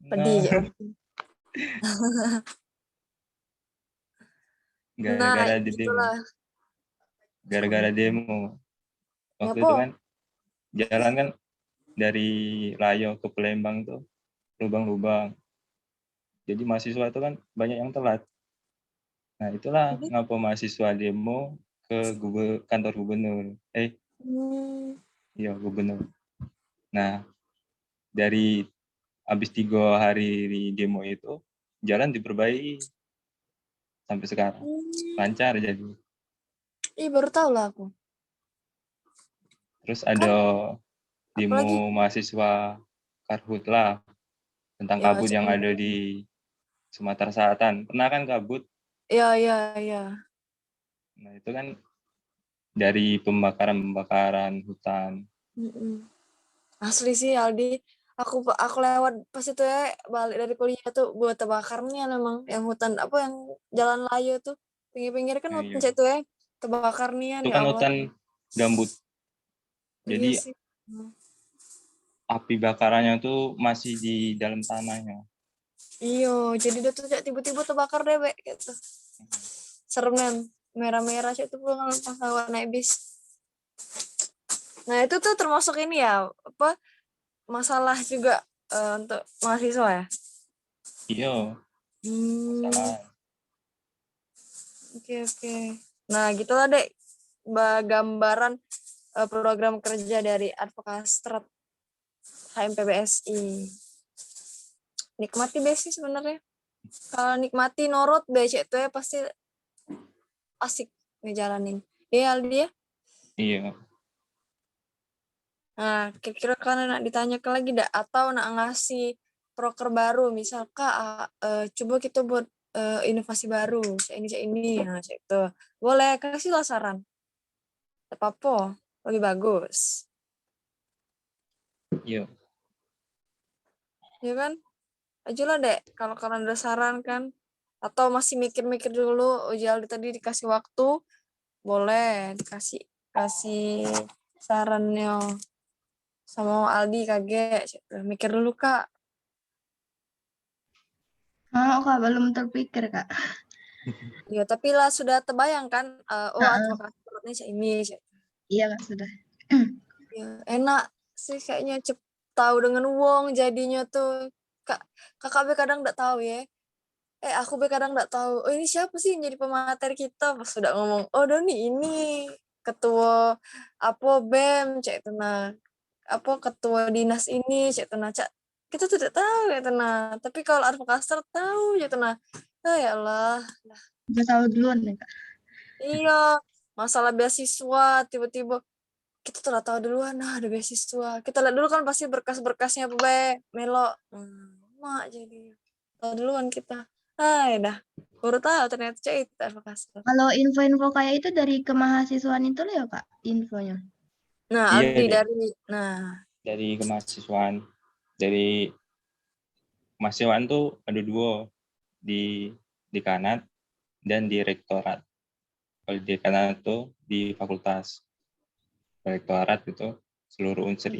Speaker 1: Pedih ya.
Speaker 2: Gara-gara di demo.
Speaker 1: Gitulah.
Speaker 2: Gara-gara demo. Waktu
Speaker 1: Ngapo?
Speaker 2: itu kan jalan kan dari Layo ke Palembang tuh lubang-lubang. Jadi mahasiswa itu kan banyak yang telat. Nah, itulah ngapa mahasiswa demo ke kantor gubernur. Iya, gubernur. Nah, dari habis 3 hari di demo itu, jalan diperbaiki sampai sekarang. Lancar jadi.
Speaker 1: Baru tahu lah aku.
Speaker 2: Terus ada demo
Speaker 1: apalagi?
Speaker 2: mahasiswa Karhutla tentang
Speaker 1: Ya,
Speaker 2: kabut yang ada di Sumatera Selatan. Pernah kan kabut?
Speaker 1: Iya.
Speaker 2: Nah, itu kan dari pembakaran hutan.
Speaker 1: Asli sih Aldi, aku lewat pas itu ya balik dari kuliah tuh buat terbakarnya memang yang hutan apa yang jalan layu tuh pinggir-pinggir kan
Speaker 2: Nah,
Speaker 1: hutan
Speaker 2: iya.
Speaker 1: itu ya terbakarnya
Speaker 2: Itu
Speaker 1: ya
Speaker 2: kan
Speaker 1: Allah.
Speaker 2: hutan gambut.
Speaker 1: Iya
Speaker 2: Jadi
Speaker 1: sih.
Speaker 2: api bakarannya tuh masih di dalam tanahnya.
Speaker 1: Iya, jadi dia tuh kayak tiba-tiba terbakar deh gitu. Serem kan, merah-merah sih itu pas lewat naik bis. Nah itu tuh termasuk ini ya apa masalah juga untuk mahasiswa ya.
Speaker 2: Iya. Masalah.
Speaker 1: Oke. Nah gitulah dek gambaran program kerja dari Advokastrat HMPBSI. Nikmati besi sebenarnya. Kalau nikmati norot becek itu ya pasti asik ngejalanin. Iya Aldi ya.
Speaker 2: Iya.
Speaker 1: Nah kira-kira kalian nak ditanyakan lagi dak atau nak ngasih proker baru misal kak coba kita buat inovasi baru ini nah itu boleh kasih lah saran apa lebih bagus
Speaker 2: Iya.
Speaker 1: ya kan ajulah dek kalau kalian ada saran kan atau masih mikir-mikir dulu Aldi tadi dikasih waktu boleh kasih sarannya sama Aldi kaget mikir dulu kak.
Speaker 5: Kak, belum terpikir, Kak.
Speaker 1: Ya, tapi lah sudah terbayang kan, advokasi ini.
Speaker 5: Iya, Kak, sudah.
Speaker 1: Ya, enak sih kayaknya tahu dengan uang jadinya tuh. Kakak be kadang enggak tahu ya. Aku be kadang enggak tahu. Oh, ini siapa sih yang jadi pemateri kita? Pas sudah ngomong, oh Doni ini ketua apa BEM, cek tenang. Apa ketua dinas ini, cek tenang. Kita tidak tahu ya tenang. Tapi kalau advokaster tahu ya tenang. Ya Allah.
Speaker 5: Udah tahu duluan ya, Kak.
Speaker 1: Iya, masalah beasiswa tiba-tiba kita tuh tahu duluan ada beasiswa. Kita lihat dulu kan pasti berkas-berkasnya apa baik, Melo. Mak jadi tahu duluan kita. Ya dah. Baru tahu ternyata itu advokasi.
Speaker 5: Kalau info-info kayak itu dari kemahasiswaan itu loh ya, Kak, infonya.
Speaker 1: Nah,
Speaker 2: Iya,
Speaker 1: Aldi
Speaker 2: dari kemahasiswaan. Dari mahasiswaan tuh ada 2 di dekanat dan di rektorat. Kalau di dekanat tuh di fakultas. Rektorat itu seluruh unsur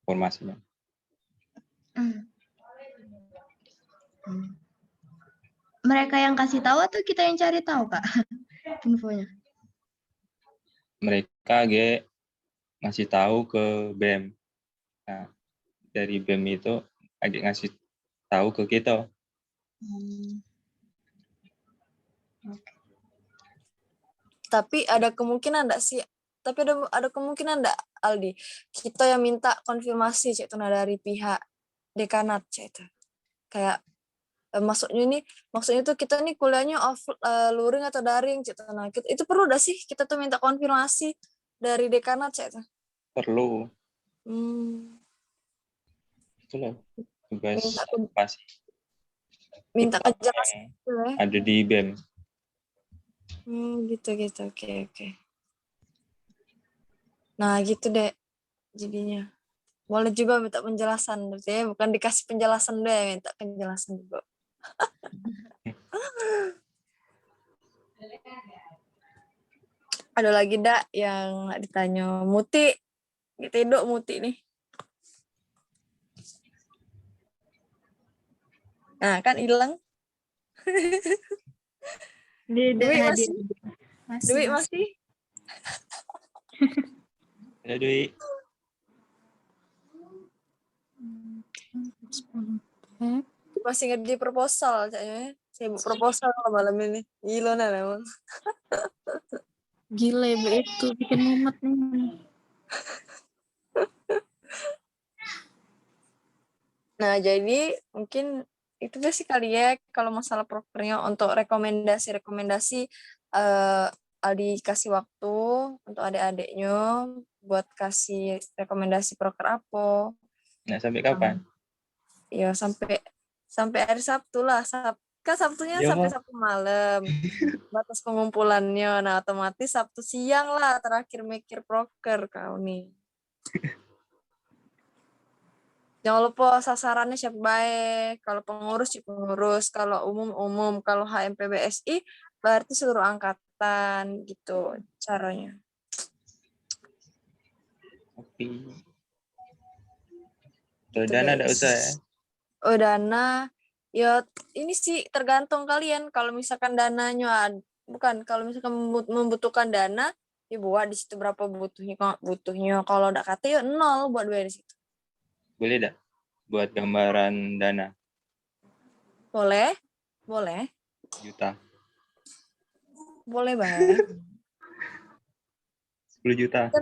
Speaker 2: formasinya.
Speaker 5: Mereka yang kasih tahu atau kita yang cari tahu, Kak, infonya?
Speaker 2: Mereka ngasih tahu ke BEM. Nah, dari BEM itu ngasih tahu ke kita.
Speaker 1: Tapi ada kemungkinan enggak sih? Tapi ada kemungkinan enggak Aldi? Kita yang minta konfirmasi dari pihak dekanat cek itu. Kayak maksudnya tuh kita nih kuliahnya luring atau daring cek. Nah, itu perlu dah sih kita tuh minta konfirmasi dari dekanat cek.
Speaker 2: Perlu. Itulah tugas
Speaker 1: Minta
Speaker 2: utama
Speaker 1: kejelasan
Speaker 2: yang ada di BEM.
Speaker 1: Gitu. Oke. Nah, gitu deh jadinya. Boleh juga minta penjelasan, berarti ya, bukan dikasih penjelasan deh, minta penjelasan juga. Ada lagi dak yang nggak ditanya Muti, gitu Muti nih. Nah, kan hilang. Dwi masih? Dwi masih?
Speaker 2: Ya, Dwi.
Speaker 1: Masih ngerti proposal kayaknya. Sibuk proposal malam ini. Gila nah emang.
Speaker 6: Gila ibu itu bikin mumet nih.
Speaker 1: Nah, jadi mungkin itu deh sih kali ya kalau masalah prokernya. Untuk rekomendasi Aldi kasih waktu untuk adik-adiknya buat kasih rekomendasi proker apa.
Speaker 2: Nah, sampai kapan?
Speaker 1: Ya sampai hari Sabtu lah. Kan Sabtunya
Speaker 2: Ya,
Speaker 1: sampai
Speaker 2: Mas.
Speaker 1: Sabtu malam. Batas pengumpulannya. Nah, otomatis Sabtu siang lah terakhir mikir proker kau nih. Jangan lupa sasarannya siapa baik. Kalau pengurus, kalau umum. Kalau HMPBSI berarti seluruh angkatan gitu caranya.
Speaker 2: Oke. Tuh, dana ada usaha ya?
Speaker 1: Oh, dana. Ya ini sih tergantung kalian. Kalau misalkan dananya kalau misalkan membutuhkan dana, ya buat di situ berapa butuhnya. Kalau udah kata ya 0 buat bayar di situ.
Speaker 2: Boleh dah buat gambaran dana
Speaker 1: Boleh?
Speaker 2: 1 juta.
Speaker 1: Boleh, Bang.
Speaker 2: 10 juta.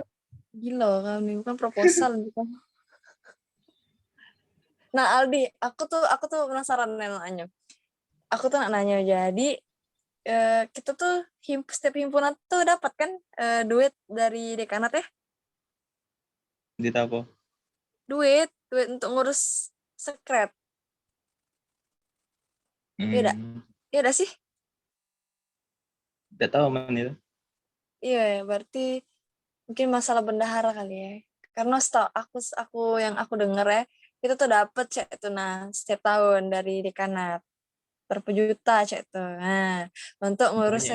Speaker 1: Gila kami bukan proposal bukan. Nah, Aldi, aku tuh penasaran nanya. Aku tuh nanya jadi kita tuh setiap himpunan tuh dapat kan duit dari dekanat ya?
Speaker 2: Duit apa?
Speaker 1: Duit untuk ngurus sekret. Iya dah sih?
Speaker 2: Tidak tahu man itu.
Speaker 1: Iya, berarti mungkin masalah bendahara kali ya. Karena setahu yang aku dengar ya, kita tuh dapat cek itu setiap tahun dari dekanat berapa juta cek tuh. Nah, untuk ngurus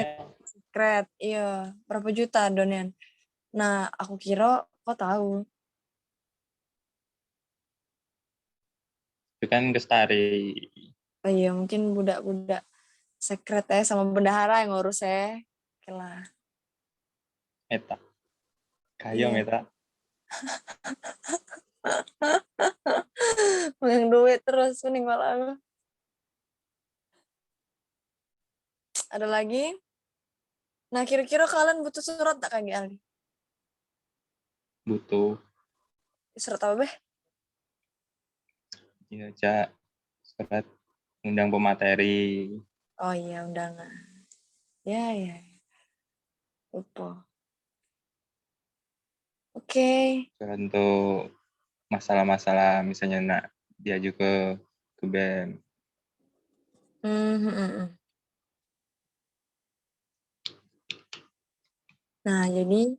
Speaker 1: sekret, iya berapa juta donian. Nah, aku kira kok tahu.
Speaker 2: Itu kan Kestari.
Speaker 1: Oh iya, mungkin budak-budak sekret ya sama bendahara yang ngurus ya. Oke lah.
Speaker 2: Eta. Kayong eta.
Speaker 1: Megang duit terus kuning malah aku. Ada lagi? Nah, kira-kira kalian butuh surat tak Kak Aldi?
Speaker 2: Butuh.
Speaker 1: Surat apa, Beh?
Speaker 2: Iya, Cak. Surat undang pemateri.
Speaker 1: Oh iya, undangan. Ya. Lupa. Oke.
Speaker 2: Surat untuk masalah-masalah misalnya nak diaju ke BEM.
Speaker 1: Nah, jadi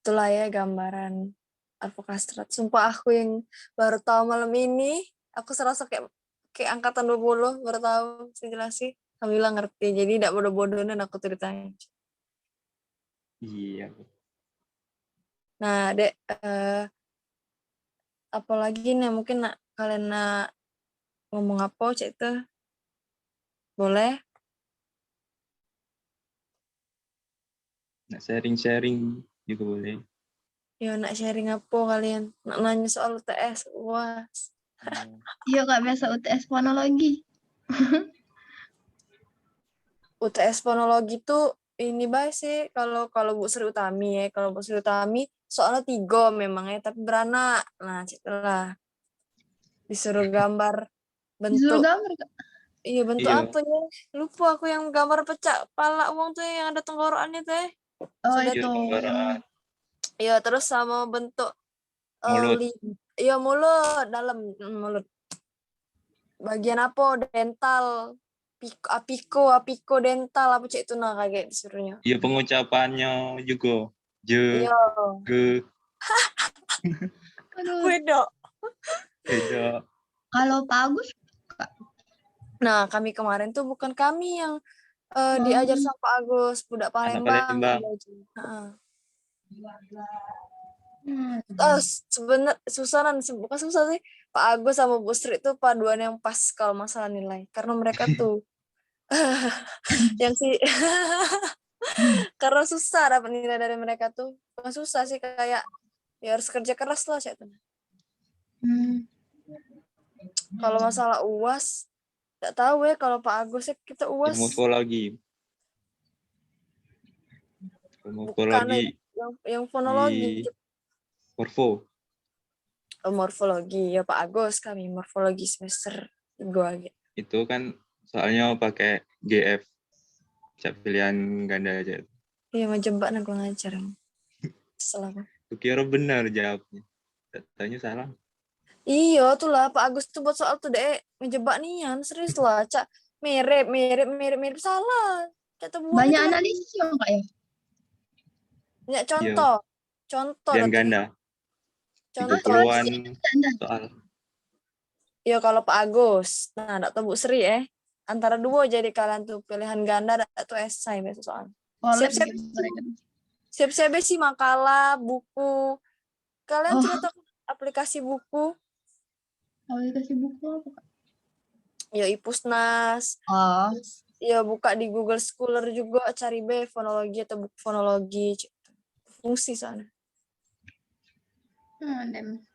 Speaker 1: itulah ya gambaran advokastrat. Sumpah aku yang baru tahu malam ini, aku serasa kayak angkatan 20 baru tahu sih. Alhamdulillah ngerti. Jadi tidak bodoh-bodohan aku ceritanya.
Speaker 2: Iya.
Speaker 1: Nah, Dek, apalagi nih mungkin kalian ngomong apa cek itu? Boleh?
Speaker 2: Nak sharing-sharing juga boleh.
Speaker 1: Ya, nak sharing apa kalian? Nak nanya soal UTS. Wah.
Speaker 5: Iya Kak, biasa UTS fonologi.
Speaker 1: UTS fonologi tuh ini baik sih kalau Bu Sri Utami ya. Kalau Bu Sri Utami soalnya 3 memang ya, tapi beranak. Nah, citulah. Disuruh gambar
Speaker 5: Disuruh
Speaker 1: bentuk.
Speaker 5: gambar, Kak.
Speaker 1: Iya, bentuk
Speaker 2: Iya.
Speaker 1: apa ya? Lupa aku yang gambar pecah kepala uang tuh yang ada tenggorokannya tuh ya.
Speaker 5: Oh,
Speaker 1: Sudah
Speaker 2: Iya,
Speaker 5: itu.
Speaker 2: tenggorokan.
Speaker 1: Iya, terus sama bentuk
Speaker 2: Mulut.
Speaker 1: iya mulut, dalam mulut. Bagian apa? Dental. Apiko dental apa cek itu nah kayak disuruhnya.
Speaker 2: Iya, pengucapannya juga. Je,
Speaker 1: Iya,
Speaker 2: ge,
Speaker 5: Aduh.
Speaker 1: beda.
Speaker 2: beda.
Speaker 5: Kalau Pak Agus,
Speaker 1: Nah, kami kemarin tuh bukan kami yang diajar sama Pak Agus, budak
Speaker 2: Anak
Speaker 1: Palembang yang
Speaker 2: Palembang.
Speaker 1: diajar. Heeh.
Speaker 5: hmm,
Speaker 1: Susahan bukan susah sih. Pak Agus sama Bu Sri itu paduan yang pas kalau masalah nilai. Karena mereka tuh yang sih karena susah dapat nilai dari mereka tuh. Bukan susah sih kayak ya harus kerja keras lah cek tuh.
Speaker 5: hmm.
Speaker 1: Kalau masalah UAS nggak tahu ya kalau Pak Agus ya kita UAS
Speaker 2: Morfologi.
Speaker 1: bukan
Speaker 2: Morfologi
Speaker 1: yang fonologi.
Speaker 2: di Morfo.
Speaker 1: Morfologi ya Pak Agus kami morfologi semester 3 gitu.
Speaker 2: Itu kan soalnya pakai GF. Bisa pilihan ganda aja.
Speaker 1: Iya ngejebak gue ngajar. Salah.
Speaker 2: Aku kira benar jawabnya. Tanya salah.
Speaker 1: Iya tuh lah Pak Agus tuh buat soal tuh deh ngejebak nian serius lah cak mirip salah. Cak buat
Speaker 5: Banyak
Speaker 1: itu
Speaker 5: analisis ya, Kak ya?
Speaker 1: ya contoh
Speaker 2: Pilihan
Speaker 1: nanti.
Speaker 2: ganda.
Speaker 1: Contoh
Speaker 2: 30-an
Speaker 5: Anda.
Speaker 2: soal.
Speaker 1: ya kalau Pak Agus nah enggak tahu Bu Sri antara dua jadi kalian tuh pilihan ganda atau esai biasa soal.
Speaker 5: Collab
Speaker 1: Siap-siap
Speaker 5: gitu mereka.
Speaker 1: siap-siap sih makalah buku kalian
Speaker 5: Oh.
Speaker 1: sudah tahu aplikasi buku
Speaker 5: Kalau dikasih buku apa, Kak?
Speaker 1: ya Ipusnas
Speaker 5: Oh.
Speaker 1: ya buka di Google Scholar juga cari fonologi atau buku fonologi fungsi sana
Speaker 5: Dan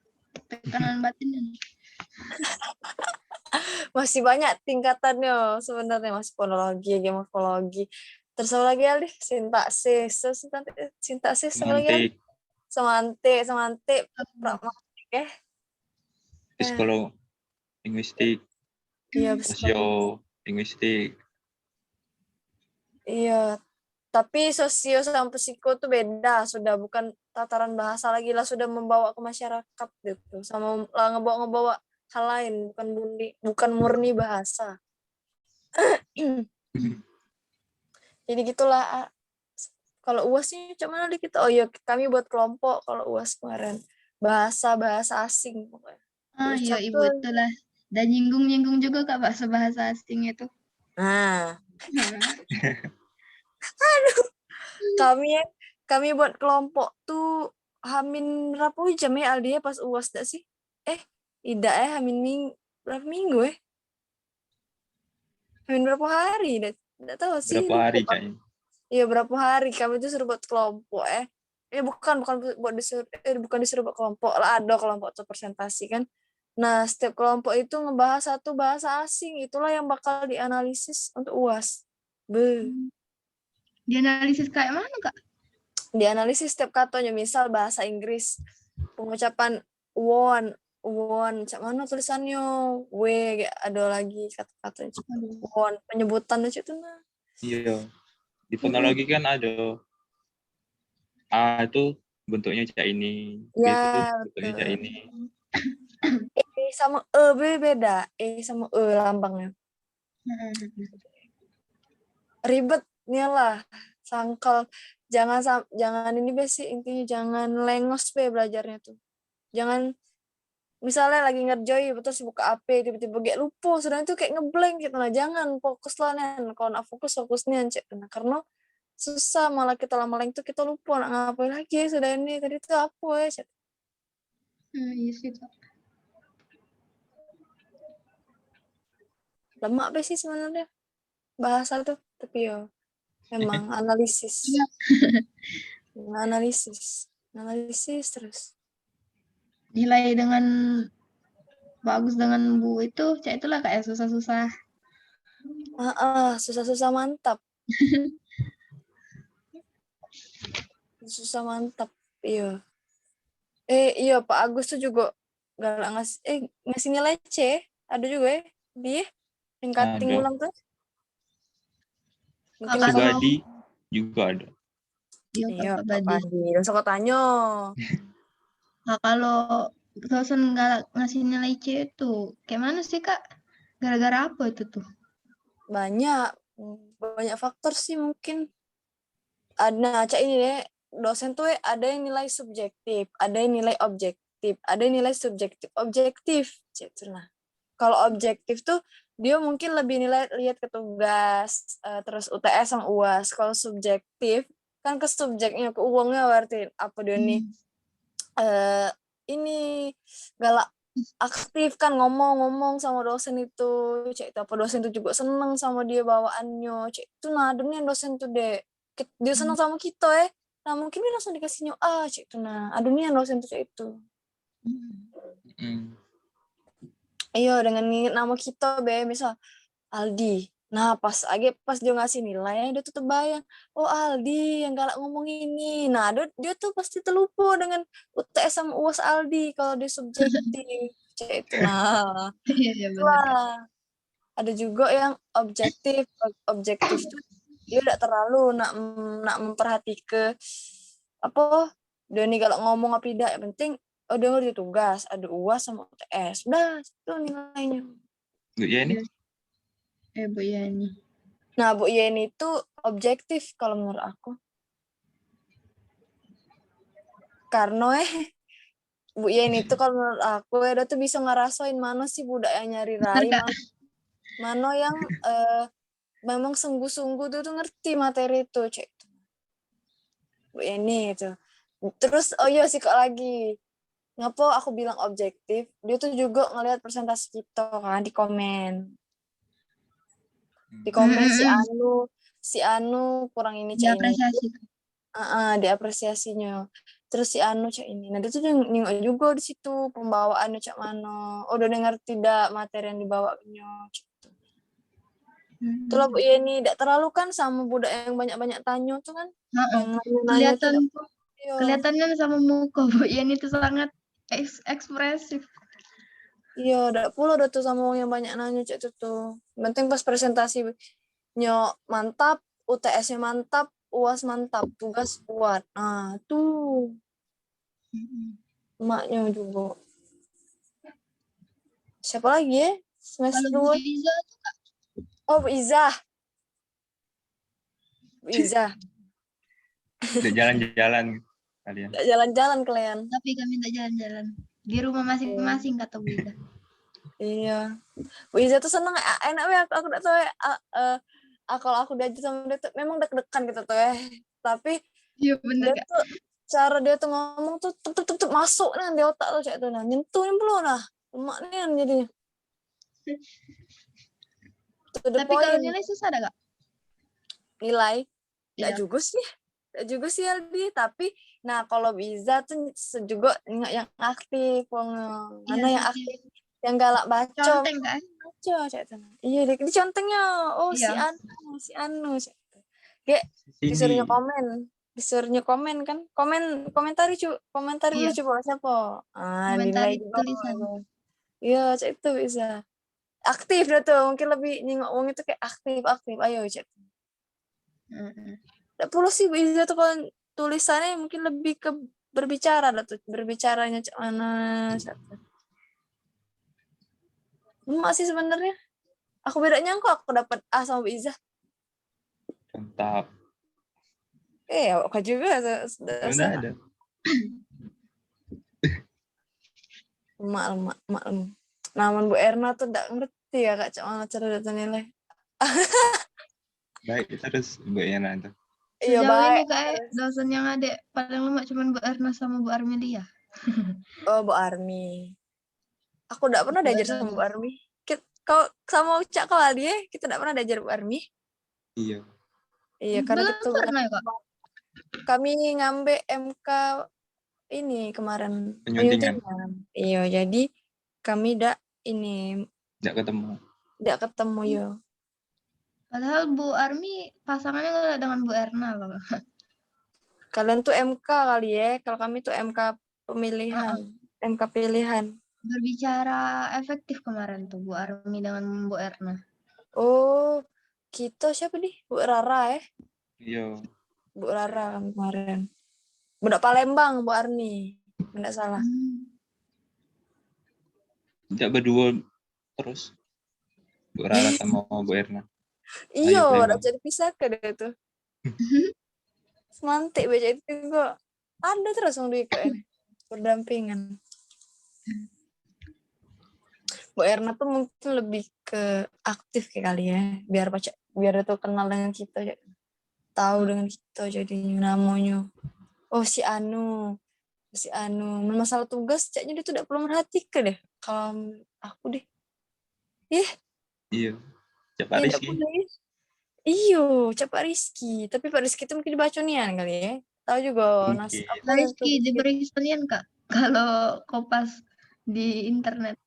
Speaker 5: tekanan batin.
Speaker 1: masih banyak tingkatannya sebenarnya masih fonologi morfologi terus apa lagi Aldi sintaksis apa lagi
Speaker 2: Semantik.
Speaker 1: semantik pragmatik
Speaker 2: Psikolog. Linguistik.
Speaker 1: iya
Speaker 2: Sosio-linguistik.
Speaker 1: iya tapi sosio sama psiko tuh beda sudah bukan tataran bahasa lagi lah sudah membawa ke masyarakat gitu sama lah ngebawa hal lain bukan murni bahasa jadi gitulah kalau UAS sih cuman ada kita iya kami buat kelompok kalau UAS kemarin bahasa asing pokoknya
Speaker 5: Ah,
Speaker 1: terus
Speaker 5: iya Ibu
Speaker 1: satu
Speaker 5: itulah. Dan nyinggung-nyinggung juga Kak bahasa asing itu.
Speaker 1: nah
Speaker 5: Hmm.
Speaker 1: kami buat kelompok tuh hamin berapa jam ya Aldi ya pas UAS dah sih tidak hamin berapa minggu hamin berapa hari tidak tahu sih
Speaker 2: Berapa hari kayaknya?
Speaker 1: iya berapa hari kami tuh suruh buat kelompok bukan buat bukan disuruh buat kelompok lah ada kelompok atau presentasi kan nah setiap kelompok itu ngebahas satu bahasa asing itulah yang bakal dianalisis untuk UAS
Speaker 5: Dianalisis kayak mana, Kak?
Speaker 1: dianalisis setiap katanya misal bahasa Inggris pengucapan won cak mana tulisannya kayak ada lagi kata-katanya won penyebutannya cak itu nah
Speaker 2: Iya. Di fonologi kan ada A itu bentuknya kayak ini, B
Speaker 1: ya
Speaker 2: itu bentuknya kayak
Speaker 1: betul
Speaker 2: ini.
Speaker 1: E sama B beda sama lambangnya ribetnya lah sangkal jangan ini basic intinya jangan lengos belajarnya tuh jangan misalnya lagi ngerjoi terus buka AP tiba-tiba kayak lupa sudah itu kayak ngeblank gitu nah jangan fokus lah nen kalau nak fokusnya cek nah karena susah malah kita lama leng tuh kita lupa nak ngapain lagi sudah ini tadi tuh apa cek
Speaker 5: Iya sih, Kak.
Speaker 1: lemak sih sebenarnya bahasa tuh tapi ya memang analisis terus
Speaker 5: Nilai dengan bagus dengan Bu itu, cak itulah kayak susah-susah.
Speaker 1: susah mantap susah mantap iya iya Pak Agus tuh juga galak ngasih nilai C. Ada juga ya dia tingkating
Speaker 2: Ada.
Speaker 1: ulang tuh. Mungkin
Speaker 5: Kakak
Speaker 1: langsung
Speaker 2: Subadi juga ada.
Speaker 5: Iya,
Speaker 1: iya
Speaker 5: Kakak
Speaker 1: Kak
Speaker 5: Badi.
Speaker 1: Badi. Langsung kau tanya.
Speaker 5: Nah, kalau dosen galak ngasih nilai C itu, kayak mana sih, Kak? Gara-gara apa itu tuh?
Speaker 1: Banyak faktor sih mungkin. Ada Cak ini deh, dosen tuh ada yang nilai subjektif, ada yang nilai objektif, ada yang nilai subjektif objektif. Gitu. Nah, kalau objektif tuh dia mungkin lebih lihat ke tugas, terus UTS sama UAS. Kalau subjektif kan ke subjeknya, ke uangnya, berarti apa dia nih ini galak aktif kan, ngomong sama dosen itu, cek itu apa dosen itu juga seneng sama dia bawaannya, cek itu. Nah ademnya dosen tuh dek dia seneng sama kita nah mungkin dia langsung dikasihnya cek itu. Nah ademnya dosen tuh cek itu. Iya dengan nginget nama kita misal Aldi. Nah pas dia ngasih nilai, dia tuh terbayang, oh Aldi yang galak ngomong ini. Nah dia tuh pasti terlupa dengan UTS sama UAS Aldi kalau dia subjektif. Cek itu. Nah
Speaker 5: Iya, iya bener, Kak.
Speaker 1: itulah. Ada juga yang objektif tuh dia tidak terlalu nak memperhatikan apa dia nih kalau ngomong apa tidak, yang penting dia ngerti tugas, ada UAS sama UTS, udah itu nilainya.
Speaker 2: Bu Yeni?
Speaker 5: Bu Yani.
Speaker 1: Nah Bu Yeni itu objektif kalau menurut aku, karena Bu Yeni itu kalau menurut aku dia tuh bisa ngerasain mana sih budak yang nyari rai, mana yang memang sungguh-sungguh tuh ngerti materi itu, cek Bu Yeni itu. Terus iya sih kok lagi, ngapa aku bilang objektif, dia tuh juga ngelihat presentasi kita kan di komen si Anu kurang ini cek ini,
Speaker 5: Diapresiasi.
Speaker 1: diapresiasinya. Terus si Anu cek ini, nah dia tuh nengok juga di situ pembawaannya cek mana, udah dengar tidak materi yang dibawaannya cek itu. Itulah Bu Yeni, tidak terlalu kan sama budak yang banyak-banyak tanya tuh kan, yang nanya tuh
Speaker 5: Kelihatannya sama muka Bu Yani itu sangat ekspresif.
Speaker 1: iya, udah pula tuh sama orang yang banyak nanya cek tuh. Penting pas presentasinya mantap, UTS-nya mantap, UAS mantap, tugas kuat. Nah, tuh emaknya juga. Siapa lagi ya? Semester
Speaker 5: Kalau Bu
Speaker 1: 2.
Speaker 5: Iza tuh, Kak,
Speaker 1: Oh, Bu Izah. Bu Izah.
Speaker 2: Udah jalan-jalan kalian.
Speaker 1: Nggak jalan-jalan kalian.
Speaker 5: tapi kami tak jalan-jalan. Di rumah masing-masing, kata Bu Iza.
Speaker 1: Iya. Bu Izah tuh seneng, enak ya, aku udah tahu ya. Kalau aku diajar sama dia tuh memang deg-degan gitu tuh ya. Tapi
Speaker 5: Iya bener,
Speaker 1: dia
Speaker 5: Kak.
Speaker 1: tuh cara dia tuh ngomong tuh tuh masuk nih di otak tuh cek tuh nah nyentuh loh nah emak nih yang jadinya to the
Speaker 5: Tapi kalau
Speaker 1: point.
Speaker 5: nilai susah ada, Kak?
Speaker 1: Nilai
Speaker 5: Iya.
Speaker 1: enggak juga sih Aldi, tapi nah kalau bisa tuh juga yang aktif, mana yang
Speaker 5: Iya,
Speaker 1: aktif, yang galak baca
Speaker 5: conteng kan?
Speaker 1: baca cek tuh. Iya di contengnya, oh
Speaker 5: Iya.
Speaker 1: si Anu cek tuh. Kayak disuruhnya komen kan, komentari dulu
Speaker 5: Iya.
Speaker 1: coba siapa
Speaker 5: Komentari
Speaker 1: nilai juga.
Speaker 5: tulisan.
Speaker 1: Iya cek itu bisa aktif dia tuh, mungkin lebih nyingok wong itu kayak aktif ayo cek. Nggak perlu sih Bu Iza tuh kalau tulisannya mungkin lebih ke berbicara lah tuh, berbicaranya cek mana cek. Masih sebenarnya aku beda nyangka aku dapat A sama Bu Iza.
Speaker 2: Mantap.
Speaker 1: Aku juga
Speaker 2: Udah ada.
Speaker 1: maklum. Namun Bu Erna tuh enggak ngerti ya Kak cak mana cara data nilai.
Speaker 2: Baik terus Bu Yana tuh.
Speaker 1: Iya
Speaker 5: Sejauh ini,
Speaker 1: baik.
Speaker 5: Kak, dosen yang ada paling lama cuma Bu Erna sama Bu Armelia.
Speaker 1: Oh Bu Armi. Aku enggak pernah diajar sama Bu Armi. Kau sama Cak kau dia kita enggak pernah diajar Bu Armi.
Speaker 2: Iya.
Speaker 1: Iya karena
Speaker 5: Belum
Speaker 1: kita
Speaker 5: pernah ya, Kak?
Speaker 1: kami ngambil MK ini kemarin
Speaker 2: Penyuntingan.
Speaker 1: Iya jadi kami enggak
Speaker 2: Nggak ketemu
Speaker 1: ya.
Speaker 5: Padahal Bu Armi pasangannya nggak dengan Bu Erna loh.
Speaker 1: Kalian tuh MK kali ya, kalau kami tuh MK pemilihan, MK pilihan.
Speaker 5: berbicara efektif kemarin tuh Bu Armi dengan Bu Erna.
Speaker 1: Oh, kita siapa nih? Bu Rara ya?
Speaker 2: Iya.
Speaker 1: Bu Rara kemarin. Budak Palembang, Bu Arni. Tidak salah.
Speaker 2: Tidak berdua terus. Bu Rara sama Bu Erna.
Speaker 1: Iya,
Speaker 2: Ayo,
Speaker 1: udah
Speaker 2: Palembang.
Speaker 1: jadi pisah ke dia tuh. Semantik baca itu kok. Ada terus yang di ini. Berdampingan. Bu Erna tuh mungkin lebih ke aktif kali ya. Biar dia tuh kenal dengan kita. Tahu dengan kita jadinya namanya. Oh si Anu. Masalah tugas caknya dia tuh tidak perlu merhatikan deh. Kalau aku deh.
Speaker 2: Iya. Cak Pak
Speaker 1: Tidak
Speaker 2: Rizky.
Speaker 1: boleh. Iyo, Cak Pak Rizky. Tapi Pak Rizky itu mungkin dibaconian kali ya. Tahu juga
Speaker 2: Mungkin.
Speaker 1: apa
Speaker 5: Pak
Speaker 1: yang
Speaker 5: Rizky diberi sekalian Kak kalau Kopas di internet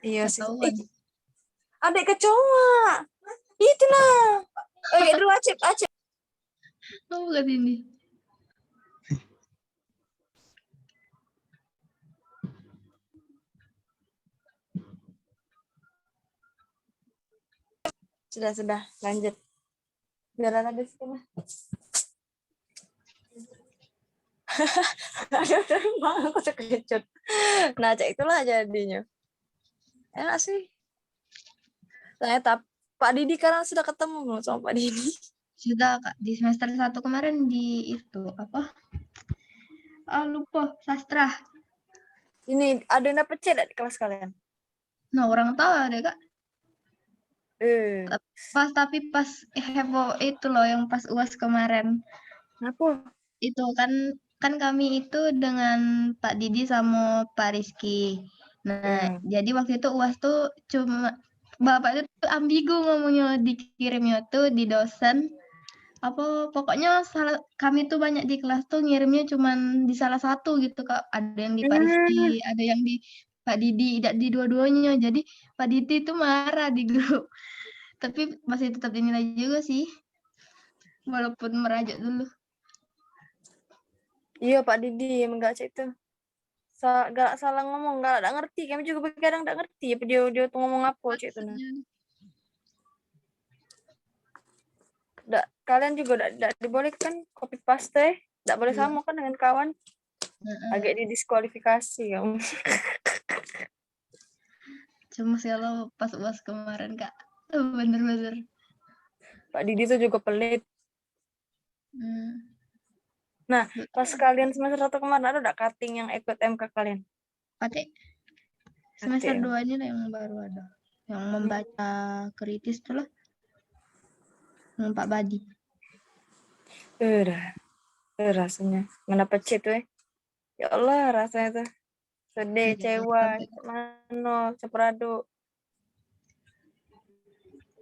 Speaker 1: Iya sih.
Speaker 5: ketahuan.
Speaker 1: Adek kecoa. Itulah. Oke, dulu Acep.
Speaker 5: Oh bukan ini.
Speaker 1: Sudah. Lanjut. Biar ada di sini. Aduh, aku terkejut. Nah, Cak itulah jadinya. Enak sih. Ternyata Pak Didi karena sudah ketemu belum sama Pak Didi?
Speaker 5: Sudah Kak di semester 1 kemarin di itu apa? Lupa sastra.
Speaker 1: Ini ada yang dapet C di kelas kalian?
Speaker 5: Nah orang tahu deh Kak.
Speaker 1: Eh,
Speaker 5: Pas heboh itu loh yang pas UAS kemarin.
Speaker 1: Kenapa?
Speaker 5: Itu kan kami itu dengan Pak Didi sama Pak Rizky. Nah, jadi waktu itu UAS tuh cuma Bapak itu tuh ambigu ngomongnya dikirimnya tuh di dosen. Apa pokoknya kami tuh banyak di kelas tuh ngirimnya cuman di salah satu gitu Kak. Ada yang di Pak Rizky, ada yang di Pak Didi, tidak di dua-duanya. Jadi Pak Didi itu marah di grup. Tapi masih tetap dinilai juga sih. Walaupun merajuk dulu.
Speaker 1: Iya Pak Didi emang gak cek itu. Gak salah ngomong, gak ngerti. Kami juga kadang gak ngerti. Dia tuh ngomong apa cek itu. Nah. Kalian juga gak dibolehkan copy paste. Gak boleh sama kan dengan kawan. Agak didiskualifikasi kamu.
Speaker 5: Cuma sih lo pas UAS kemarin Kak. Bener-bener.
Speaker 1: Pak Didi tuh juga pelit. Nah, pas kalian semester 1 kemarin ada gak cutting yang ikut MK kalian?
Speaker 5: Pakai semester 2 ini yang baru ada. Yang membaca kritis tuh lah. Yang Pak Badi.
Speaker 1: Rasanya. Mendapat C tuh ya. Ya Allah rasanya tuh. Sedih, kecewa, mana, seperado.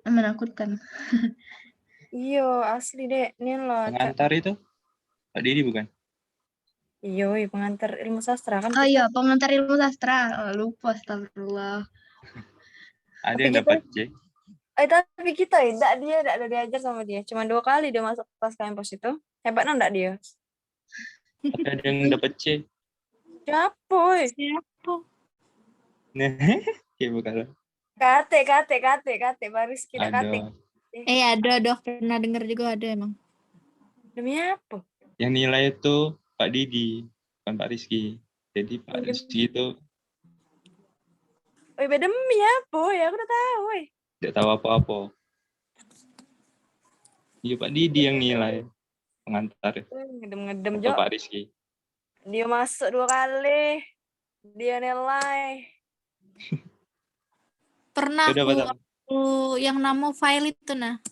Speaker 5: Menakutkan.
Speaker 1: Iya, asli deh. Ini loh.
Speaker 2: Pengantar itu Pak Didi bukan?
Speaker 1: Iya, pengantar ilmu sastra kan.
Speaker 5: Oh iya, pengantar ilmu sastra. Lupa, astagfirullah.
Speaker 2: Ada
Speaker 1: Tapi
Speaker 2: yang
Speaker 1: kita-
Speaker 2: dapat C.
Speaker 1: Tapi kita dia ada diajar sama dia. Cuma 2 kali dia masuk kelas kampus itu. Hebatnya enggak dia?
Speaker 2: Tapi ada yang dapat C.
Speaker 1: Siapa?
Speaker 2: Nah, kayak bukan.
Speaker 1: KT, baris kita KT.
Speaker 2: Ada.
Speaker 6: Ada pernah dengar juga ada emang.
Speaker 1: Demi apa?
Speaker 2: Yang nilai itu Pak Didi, bukan Pak Rizky. Jadi Pak Rizky itu
Speaker 1: Demi apa? Ya aku udah tahu.
Speaker 2: tidak tahu apa-apa. Iya Pak Didi yang nilai pengantar
Speaker 1: Ngedem
Speaker 2: atau
Speaker 1: Jo.
Speaker 2: Pak Rizky.
Speaker 1: Dia masuk 2 kali. Dia nilai.
Speaker 6: Pernah
Speaker 2: Sudah, Pak.
Speaker 6: aku yang nama file itu nah.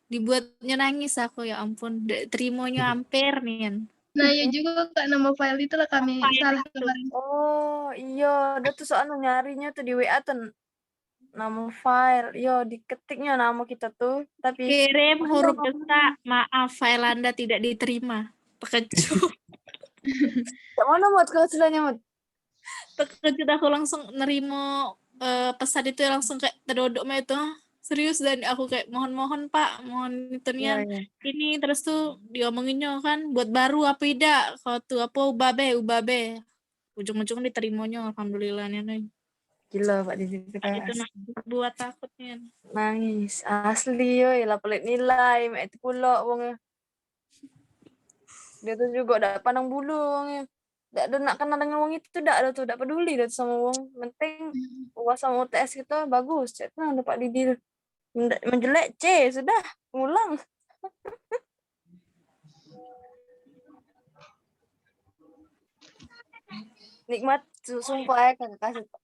Speaker 6: Dibuatnya nangis aku ya ampun. Terimonya hampir nih.
Speaker 5: Nah ya juga Kak, nama file itu lah kami salah kemarin.
Speaker 1: Oh iya, dia tuh soalnya nyarinya tuh di WA tuh nama file, diketiknya nama kita tuh, tapi
Speaker 6: Kirim huruf desak, maaf file Anda tidak diterima. Terkejut.
Speaker 1: mana Mut kehasilannya Mut?
Speaker 6: Terkejut aku langsung nerima pesan itu langsung kayak terdodok mah itu. Serius dan aku kayak mohon Pak, mohon itunya ini terus tuh diomonginnya kan buat baru apa tidak kalau tuh apa ubabe ujung-ujung diterimanya alhamdulillahnya nih.
Speaker 1: Gila Pak Didi itu
Speaker 6: Nah,
Speaker 1: kan
Speaker 6: itu nah buat takutnya.
Speaker 1: nangis asli yo lah pelit nilai mek itu pula wong dia tuh juga udah pandang bulu wongnya ndak ada nak kenal dengan wong itu ndak ada tuh ndak peduli dah sama wong penting UAS sama UTS kita bagus cek tuh ada Pak Didi menjelek C sudah ulang nikmat sumpah ya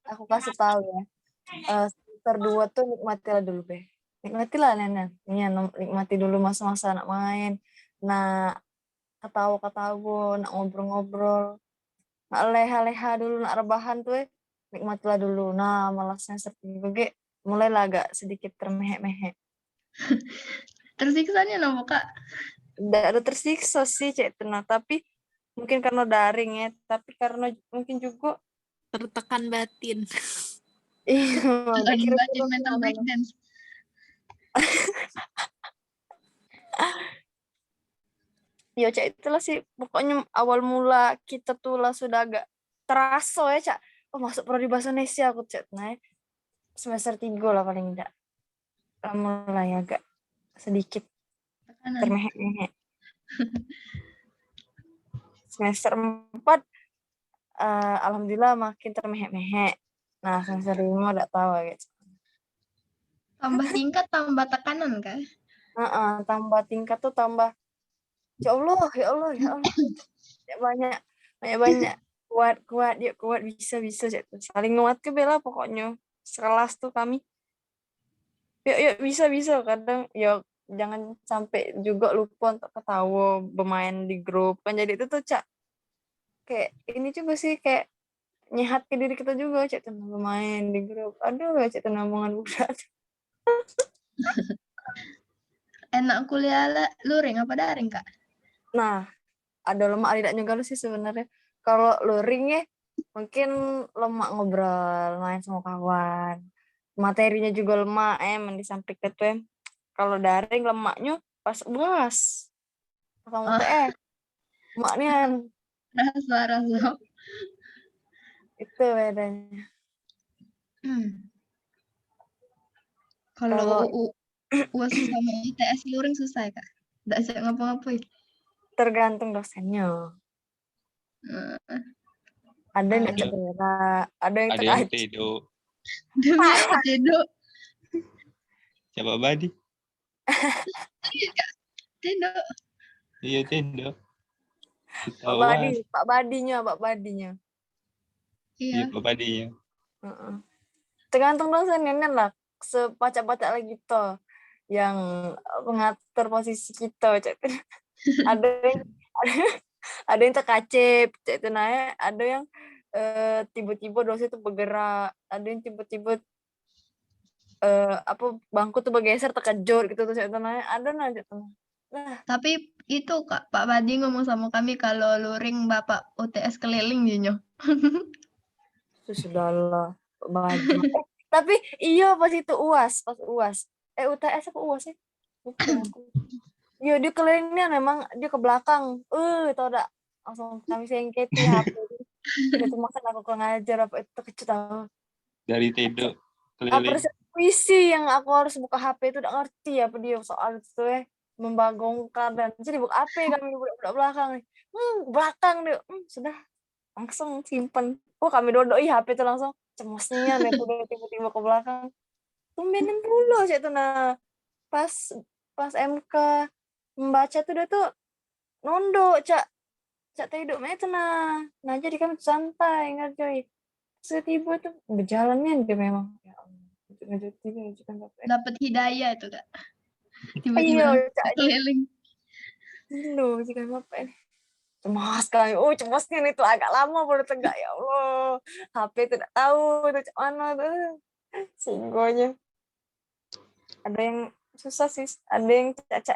Speaker 1: aku kasih tahu ya semester 2 tuh nikmatilah dulu be nikmatilah nenek ya, nikmati dulu masa-masa anak main nah ketawa-ketawa nak ngobrol-ngobrol nak leha-leha dulu nak rebahan tuh nikmatilah dulu nah malah semester 3 mulailah agak sedikit termehek-mehek
Speaker 5: Tersiksanya no Kak.
Speaker 1: nggak ada tersiksa sih cek tenang tapi mungkin karena daring ya tapi karena mungkin juga
Speaker 6: Tertekan batin.
Speaker 1: iya nggak kira
Speaker 5: Batin mental breakdance.
Speaker 1: ya cak itulah sih pokoknya awal mula kita tuh lah sudah agak terasa ya cak oh masuk prodi bahasa Indonesia aku cak nah semester 3 lah paling enggak mulai agak sedikit termehek-mehek semester 4 alhamdulillah makin termehek-mehek nah semester 5 udah tahu gitu
Speaker 5: Tambah tingkat, tambah tekanan kah?
Speaker 1: tambah tingkat tuh tambah ya Allah ya Allah ya Allah ya banyak kuat yuk kuat bisa saling nguat ke bela pokoknya sekelas tuh kami yuk bisa kadang yuk jangan sampai juga lupa untuk ketawa bermain di grup kan jadi itu tuh cak kayak ini juga sih kayak nyehat ke diri kita juga cak tenang bermain di grup aduh cak tenang omongan budak
Speaker 5: Enak kuliah luring apa daring Kak?
Speaker 1: nah ada lemak tidak juga lu sih sebenarnya kalau luring ya mungkin lemak ngobrol main sama kawan materinya juga lemak emang disampaikan tuh kalau daring lemaknya pas UAS sama UTS lemaknya
Speaker 5: Rasa.
Speaker 1: itu bedanya
Speaker 5: Kalau UAS sama UTS luring susah ya Kak? Nggak bisa ngapa-ngapain.
Speaker 1: tergantung dosennya ada yang
Speaker 2: Ada.
Speaker 1: cedera ada yang
Speaker 2: Ada yang
Speaker 1: terkacau
Speaker 2: tidur.
Speaker 5: Demi apa Tedo?
Speaker 2: Siapa Badi?
Speaker 5: Tedo.
Speaker 2: Iya tidur.
Speaker 1: Pak Badinya
Speaker 2: Iya
Speaker 5: Iya.
Speaker 2: Pak Badi ya.
Speaker 1: tergantung dosennya kan lah sepacak-pacak lagi toh yang mengatur posisi kita cak ada yang terkacip cak itu naik ada yang tiba-tiba dosen itu bergerak ada yang tiba-tiba bangku tuh bergeser terkejut gitu tuh cak itu naik ada aja tuh
Speaker 5: Tapi itu Kak, Pak Badi ngomong sama kami kalau luring Bapak UTS keliling Jinyo.
Speaker 1: itu sudahlah baju tapi iya pas UAS UTS apa UAS sih lupa aku iya dia kelilingnya memang dia ke belakang tau gak langsung kami sengketi HP itu makan aku kurang ajar apa itu kecil tau
Speaker 2: Dari tidur
Speaker 1: apa
Speaker 2: keliling.
Speaker 1: puisi yang aku harus buka HP itu udah ngerti apa dia soal itu membagongkan dan jadi buka HP kami budak belakang belakang dia sudah langsung simpen kami dodoi HP itu langsung cemosnya dia tuh tiba-tiba ke belakang tumbenin dulu sih itu nah pas MK membaca tuh dia tuh nunduk cak tidur itu nah jadi kami santai ngerti setiba tuh berjalannya dia memang ya Allah
Speaker 5: Dapat hidayah itu Kak.
Speaker 1: iya
Speaker 5: Tiba-tiba
Speaker 1: cak
Speaker 5: keliling.
Speaker 1: dulu jika apa ini cemas kali cemasnya itu agak lama baru tegak ya Allah HP tidak tahu itu cak mana tuh singgonya ada yang susah sih ada yang caca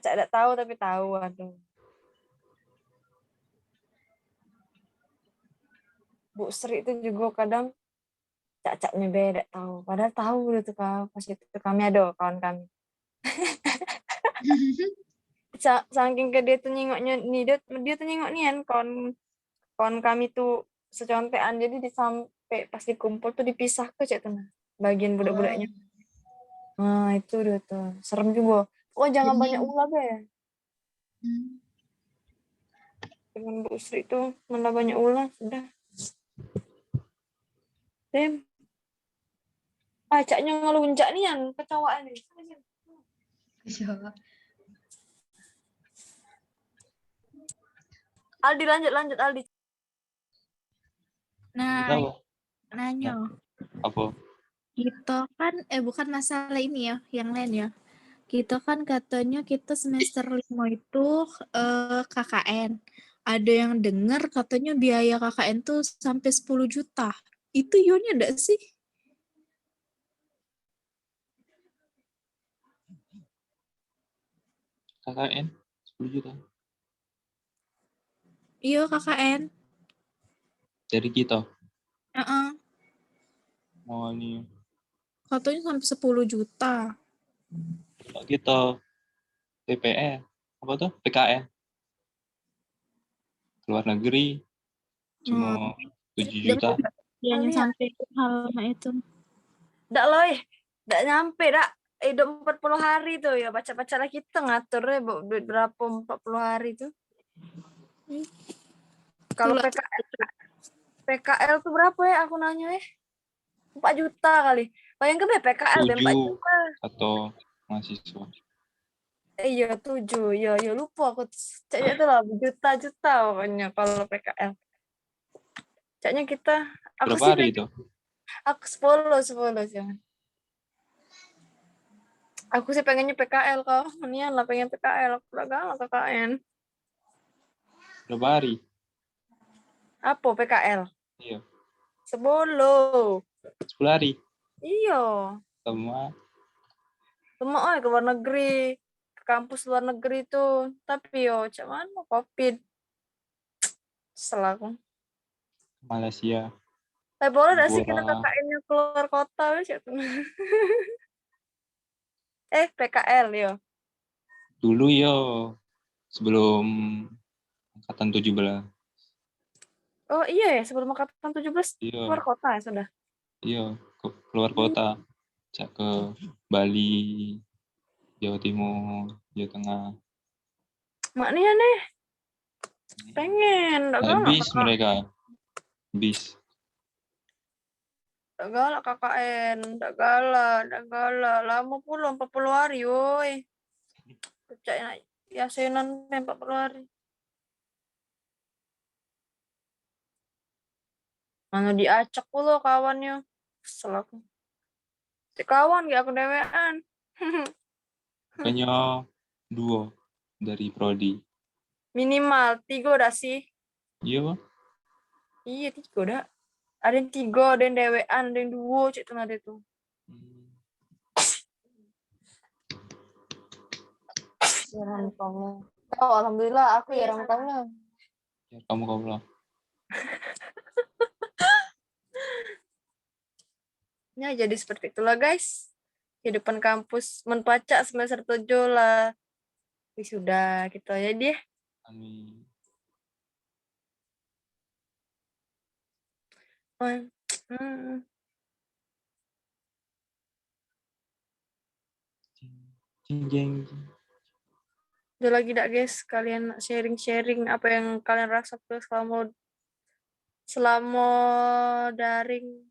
Speaker 1: tidak tahu tapi tahu aduh Bu Sri itu juga kadang cacaknya beda tahu padahal tahu gitu kan pas itu kami ada kawan kami saking ke dia tuh nyingoknya nih dia tuh nyingok nih kan kawan kami tuh secontean, jadi sampai pas dikumpul tuh dipisah ke cek tuh bagian budak-budaknya. Nah itu dia tuh serem juga. Oh jangan
Speaker 5: Jadi-
Speaker 1: banyak ulah ya.
Speaker 5: Hmm.
Speaker 1: Dengan Bu Sri itu mana banyak ulah sudah. Dem. Caknya ngelunjak nih yang kecawaan nih.
Speaker 5: Coba.
Speaker 1: Aldi lanjut Aldi.
Speaker 6: Nah,
Speaker 2: Tahu
Speaker 6: nanya.
Speaker 2: apa?
Speaker 6: Kita kan, bukan masalah ini ya, yang lain ya. Kita kan katanya kita semester 5 itu KKN. Ada yang dengar katanya biaya KKN tuh sampai 10 juta. Itu ionya enggak sih?
Speaker 2: KKN 10 juta
Speaker 6: Iya KKN.
Speaker 2: dari kita.
Speaker 6: Heeh.
Speaker 2: Oh ini
Speaker 6: Katanya sampai 10 juta.
Speaker 2: kalau kita PPE apa tuh PKN keluar negeri cuma 7 juta.
Speaker 6: Yang
Speaker 1: Kalian.
Speaker 6: sampai hal itu.
Speaker 1: Ndak loh, ndak nyampe dak. Udah 40 hari tuh ya baca-baca lah kita ngaturnya duit berapa 40 hari tuh. Kalau
Speaker 6: Itulah.
Speaker 1: PKL tuh berapa ya aku nanya 4 juta kali. Bayangkan ya PKL deh 4
Speaker 2: 7
Speaker 1: juta.
Speaker 2: atau mahasiswa.
Speaker 1: Iya 7, ya lupa aku caknya tuh lah juta-juta pokoknya kalau PKL. Caknya kita aku
Speaker 2: Berapa
Speaker 1: sih
Speaker 2: hari itu?
Speaker 1: aku 10 jangan. Aku sih pengennya PKL kau. Nian lah pengen PKL, aku udah galak KKN.
Speaker 2: Berapa hari?
Speaker 1: Apa PKL?
Speaker 2: Iya,
Speaker 1: 10.
Speaker 2: 10 hari.
Speaker 1: Iya.
Speaker 2: Semua
Speaker 1: Semua ke luar negeri, ke kampus luar negeri tuh. Tapi yo, cak mana COVID. Selaku.
Speaker 2: Malaysia.
Speaker 1: Tapi boleh gak sih kita
Speaker 2: Bora.
Speaker 1: KKN-nya keluar kota cak. PKL yo.
Speaker 2: Dulu yo sebelum angkatan 17.
Speaker 1: Oh iya ya, sebelum angkatan 17
Speaker 2: Iya,
Speaker 1: keluar kota ya sudah.
Speaker 2: iya keluar kota. Cak ke Bali, Jawa Timur, Jawa Tengah.
Speaker 1: Maknya nih. Pengen, nggak
Speaker 2: Naik
Speaker 1: galak
Speaker 2: bis mereka. Bis.
Speaker 1: Nggak galak KKN, nggak galak. Lama pula 40 hari, woi. Percaya Yasenan 40 hari. Mana diacak pula kawannya. Kesel aku. Si kawan gak aku dewean.
Speaker 2: Makanya 2 dari Prodi.
Speaker 1: Minimal 3 udah sih.
Speaker 2: Iya, Bang.
Speaker 1: Iya 3 udah. Ada yang 3, ada yang dewean, ada yang 2 cik tuh ada tuh. Ya rahmatullah. Oh, alhamdulillah aku ya rahmatullah.
Speaker 2: Ya, kamu lah.
Speaker 1: Ya jadi seperti itulah guys. Kehidupan kampus menpacak semester 7 lah. Wisuda gitu ya dia.
Speaker 2: Amin. Jeng.
Speaker 1: Udah lagi dak guys, kalian sharing-sharing apa yang kalian rasa tuh selama daring.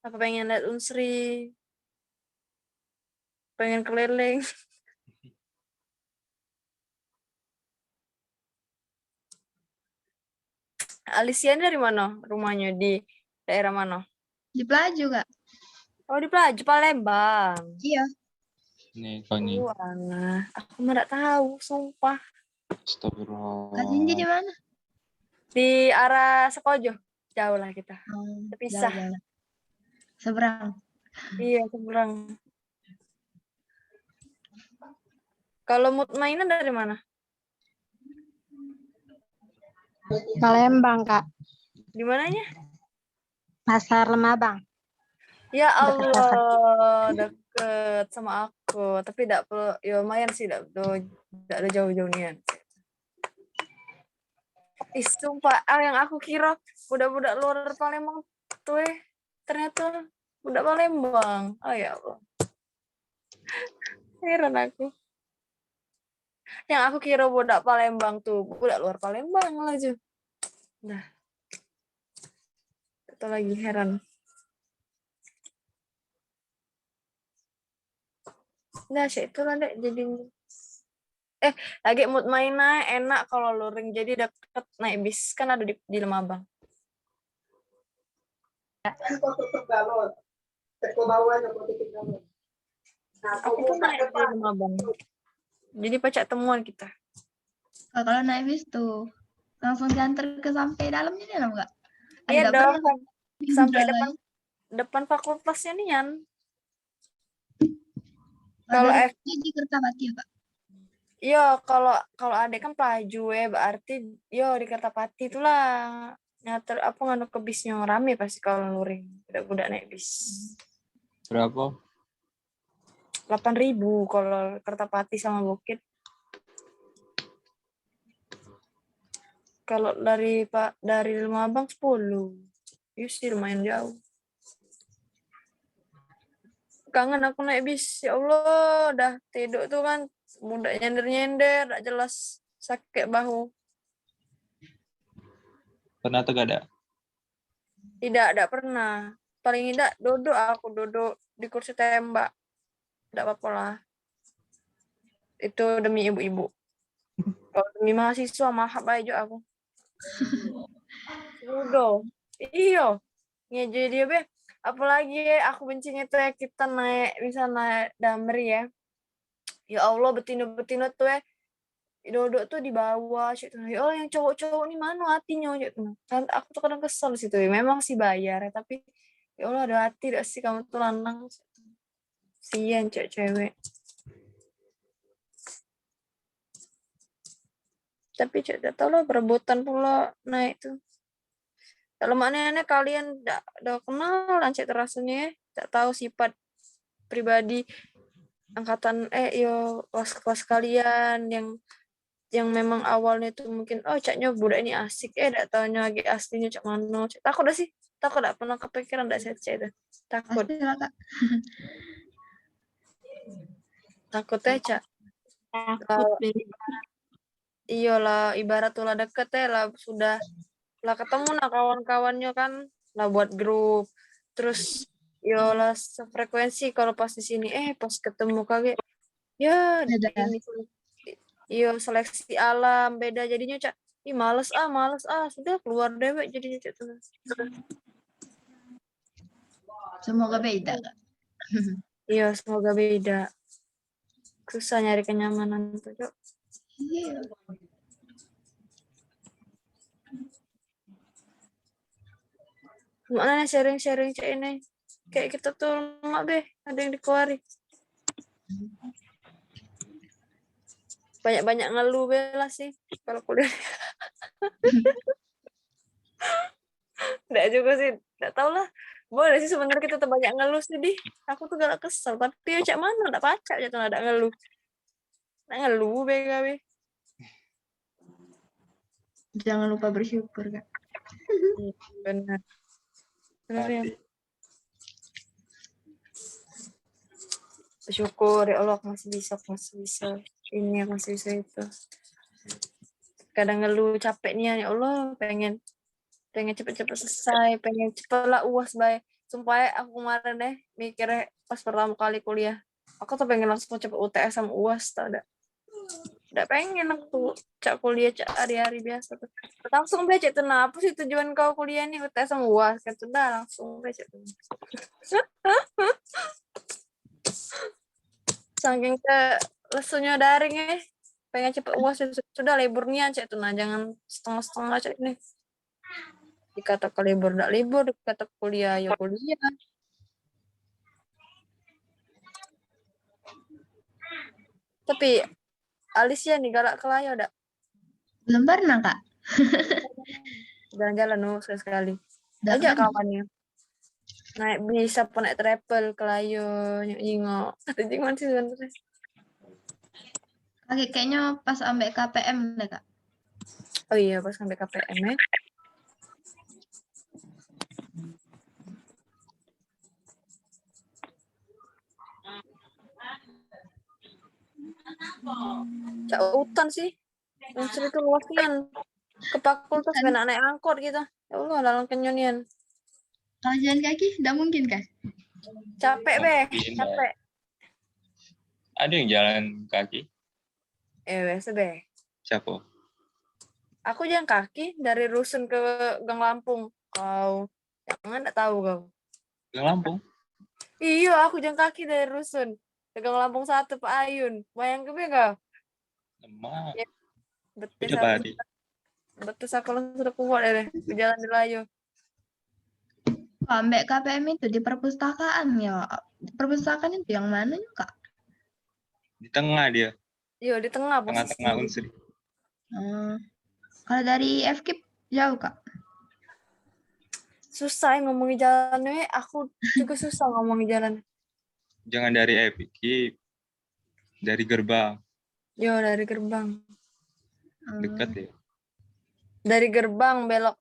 Speaker 1: Apa pengen lihat Unsri? Pengen keliling? Alicia dari mana rumahnya? Di daerah mana?
Speaker 5: Di Pelaju, Kak.
Speaker 1: Oh di Pelaju, Palembang.
Speaker 5: Iya.
Speaker 2: Nih, kau nih.
Speaker 1: Wah, aku nggak tahu, sumpah.
Speaker 2: Astagfirullah.
Speaker 5: Kak Cindy di mana?
Speaker 1: Di arah Sekojo, jauh lah kita. Terpisah.
Speaker 5: Jauh. Seberang.
Speaker 1: Iya, seberang. Kalau Mutmainah dari mana?
Speaker 7: Palembang, Kak.
Speaker 1: Di mananya?
Speaker 7: Pasar Lemabang.
Speaker 1: Ya
Speaker 7: Dekat pasar.
Speaker 1: Allah, deket sama aku. Tapi tidak perlu, ya lumayan sih, tidak ada jauh-jauh nian. Ih, sumpah, yang aku kira budak-budak luar Palembang tuh ternyata budak Palembang. Oh ya Allah. Heran aku. Yang aku kira budak Palembang tuh budak luar Palembang lah Ju. Dah. Satu lagi heran. Nah, itu lah dek jadinya. Lagi mood mainnya enak kalau luring jadi deket naik bis kan ada di Lemabang. Aku tuh naik di Lemabang. Jadi pacak temuan kita.
Speaker 5: Kalau naik bis tuh langsung diantar ke sampai dalamnya nih enggak?
Speaker 1: Iya
Speaker 5: Ada
Speaker 1: dong,
Speaker 5: pernah
Speaker 1: sampai
Speaker 5: jalan.
Speaker 1: depan fakultasnya nian.
Speaker 5: Kalau
Speaker 1: Kalau
Speaker 5: di Kertapati ya, Kak?
Speaker 1: Iya, kalau adek kan pelaju berarti di Kertapati itulah nyater apa nganu ke bisnya rame pasti kalau luring budak-budak naik bis.
Speaker 2: Berapa?
Speaker 1: 8.000 kalau Kertapati sama Bukit. Kalau dari Lemabang 10. Iya sih lumayan jauh. Kangen aku naik bis. Ya Allah, udah tidur tuh kan muda nyender-nyender, gak jelas sakit bahu.
Speaker 2: Pernah tegada?
Speaker 1: Tidak pernah. Paling tidak duduk di kursi tembak. Tidak apa-apa lah. Itu demi ibu-ibu. Kalau demi mahasiswa, mahal aja aku. Udah. Iya. Ngeje dia, Be. Apalagi aku bencinya tuh kita bisa naik Damri ya. Ya Allah, betina-betina tuh duduk tuh di bawah. Ya Allah, yang cowok-cowok nih mana hatinya. Kan aku tuh kadang kesel situ. Memang sih bayar, tapi ya Allah ada hati gak sih kamu tuh lanang. Sian cewek. Tapi tidak tahu lah perebutan pula naik tuh. Kalau maknanya kalian udah kenal lancet rasanya tak tahu sifat pribadi angkatan kelas kalian yang memang awalnya tuh mungkin caknya budak ini asik tak taunya lagi aslinya cak mano. Takut dah sih. Takut tak pernah kepikiran tak saya itu. Takut.
Speaker 5: Pasti lah, Kak.
Speaker 1: Takut cak.
Speaker 6: Takut
Speaker 1: Iyalah ibarat tuh lah deket lah sudah lah ketemu nah kawan-kawannya kan lah buat grup terus lah sefrekuensi kalau pas di sini pas ketemu kaget ya
Speaker 5: Beda.
Speaker 1: ini seleksi alam beda jadinya cak males sudah keluar dewek jadinya cak tuh.
Speaker 5: Semoga beda, Kak.
Speaker 1: Iya semoga beda susah nyari kenyamanan tuh cok.
Speaker 5: Iya.
Speaker 1: Mana sharing-sharing cak ini kayak kita tuh mak be ada yang dikeluarin banyak-banyak ngeluh bela sih kalau kuliah. Enggak juga sih, enggak tahu lah. Boleh sih sebenarnya kita tuh banyak ngeluh sih, Di. Aku tuh galak kesel, tapi ya cak mana enggak pacak ya tuh ada ngeluh. Enggak ngeluh BKB.
Speaker 5: Jangan lupa bersyukur, Kak.
Speaker 1: Benar. Benar ya. Bersyukur ya Allah masih bisa ini masih bisa itu. Kadang ngeluh capek nih ya Allah pengen cepet-cepet selesai, pengen cepet lah UAS baik. Sumpah aku kemarin deh mikirnya pas pertama kali kuliah. Aku tuh pengen langsung cepet UTS sama UAS tau udah. Udah pengen aku cak kuliah cak hari-hari biasa tuh. Langsung baca tuh apa sih tujuan kau kuliah nih UTS sama UAS kan udah langsung baca tuh. Saking ke lesunya daring pengen cepet UAS sudah liburnya cak tuh nah jangan setengah-setengah cak ini. Dikata ke libur enggak libur, dikata kuliah ya kuliah. Tapi Alicia nih galak ke Layo enggak?
Speaker 5: Belum pernah, Kak.
Speaker 1: Jalan-jalan sekali.
Speaker 5: Nggak
Speaker 1: Ajak
Speaker 5: pernah.
Speaker 1: kawannya. Naik bisa pun naik travel ke Layo, nyingok. Kata jingan sih sebenarnya.
Speaker 5: Kayaknya pas ambek KPM deh, Kak.
Speaker 1: Oh iya, pas sampai KPM ya. Cak hutan sih. Unsur itu luasnya. Ke fakultas
Speaker 5: Hutan.
Speaker 1: naik angkot gitu. Ya Allah, dalam kenyonian.
Speaker 5: Kalau jalan kaki tidak mungkin kan?
Speaker 1: Capek, Beh.
Speaker 2: Mungkin.
Speaker 1: Capek.
Speaker 2: Ada yang jalan kaki?
Speaker 1: Biasa, Beh.
Speaker 2: Siapa?
Speaker 1: Aku jalan kaki dari Rusun ke Gang Lampung. Kau jangan enggak tahu kau.
Speaker 2: Gang Lampung?
Speaker 1: Iya, aku jalan kaki dari Rusun ke Gang Lampung 1 Pak Ayun. Bayang ke kau?
Speaker 2: Lemah.
Speaker 1: Ya, betul
Speaker 2: Udah Padi.
Speaker 1: betul sekolah sudah kuat deh ke jalan di Layu.
Speaker 5: Ambek KPM itu di perpustakaan ya. Perpustakaan itu yang mana ya, Kak?
Speaker 2: Di tengah dia.
Speaker 1: Iya, di tengah posisi.
Speaker 2: Tengah-tengah Unsri.
Speaker 5: Kalau dari FKIP jauh, Kak?
Speaker 1: Susah ngomongin jalannya. Aku juga susah ngomongin jalan.
Speaker 2: Jangan dari Epic. Dari gerbang.
Speaker 1: Yo, dari gerbang.
Speaker 2: Dekat ya.
Speaker 1: Dari gerbang belok.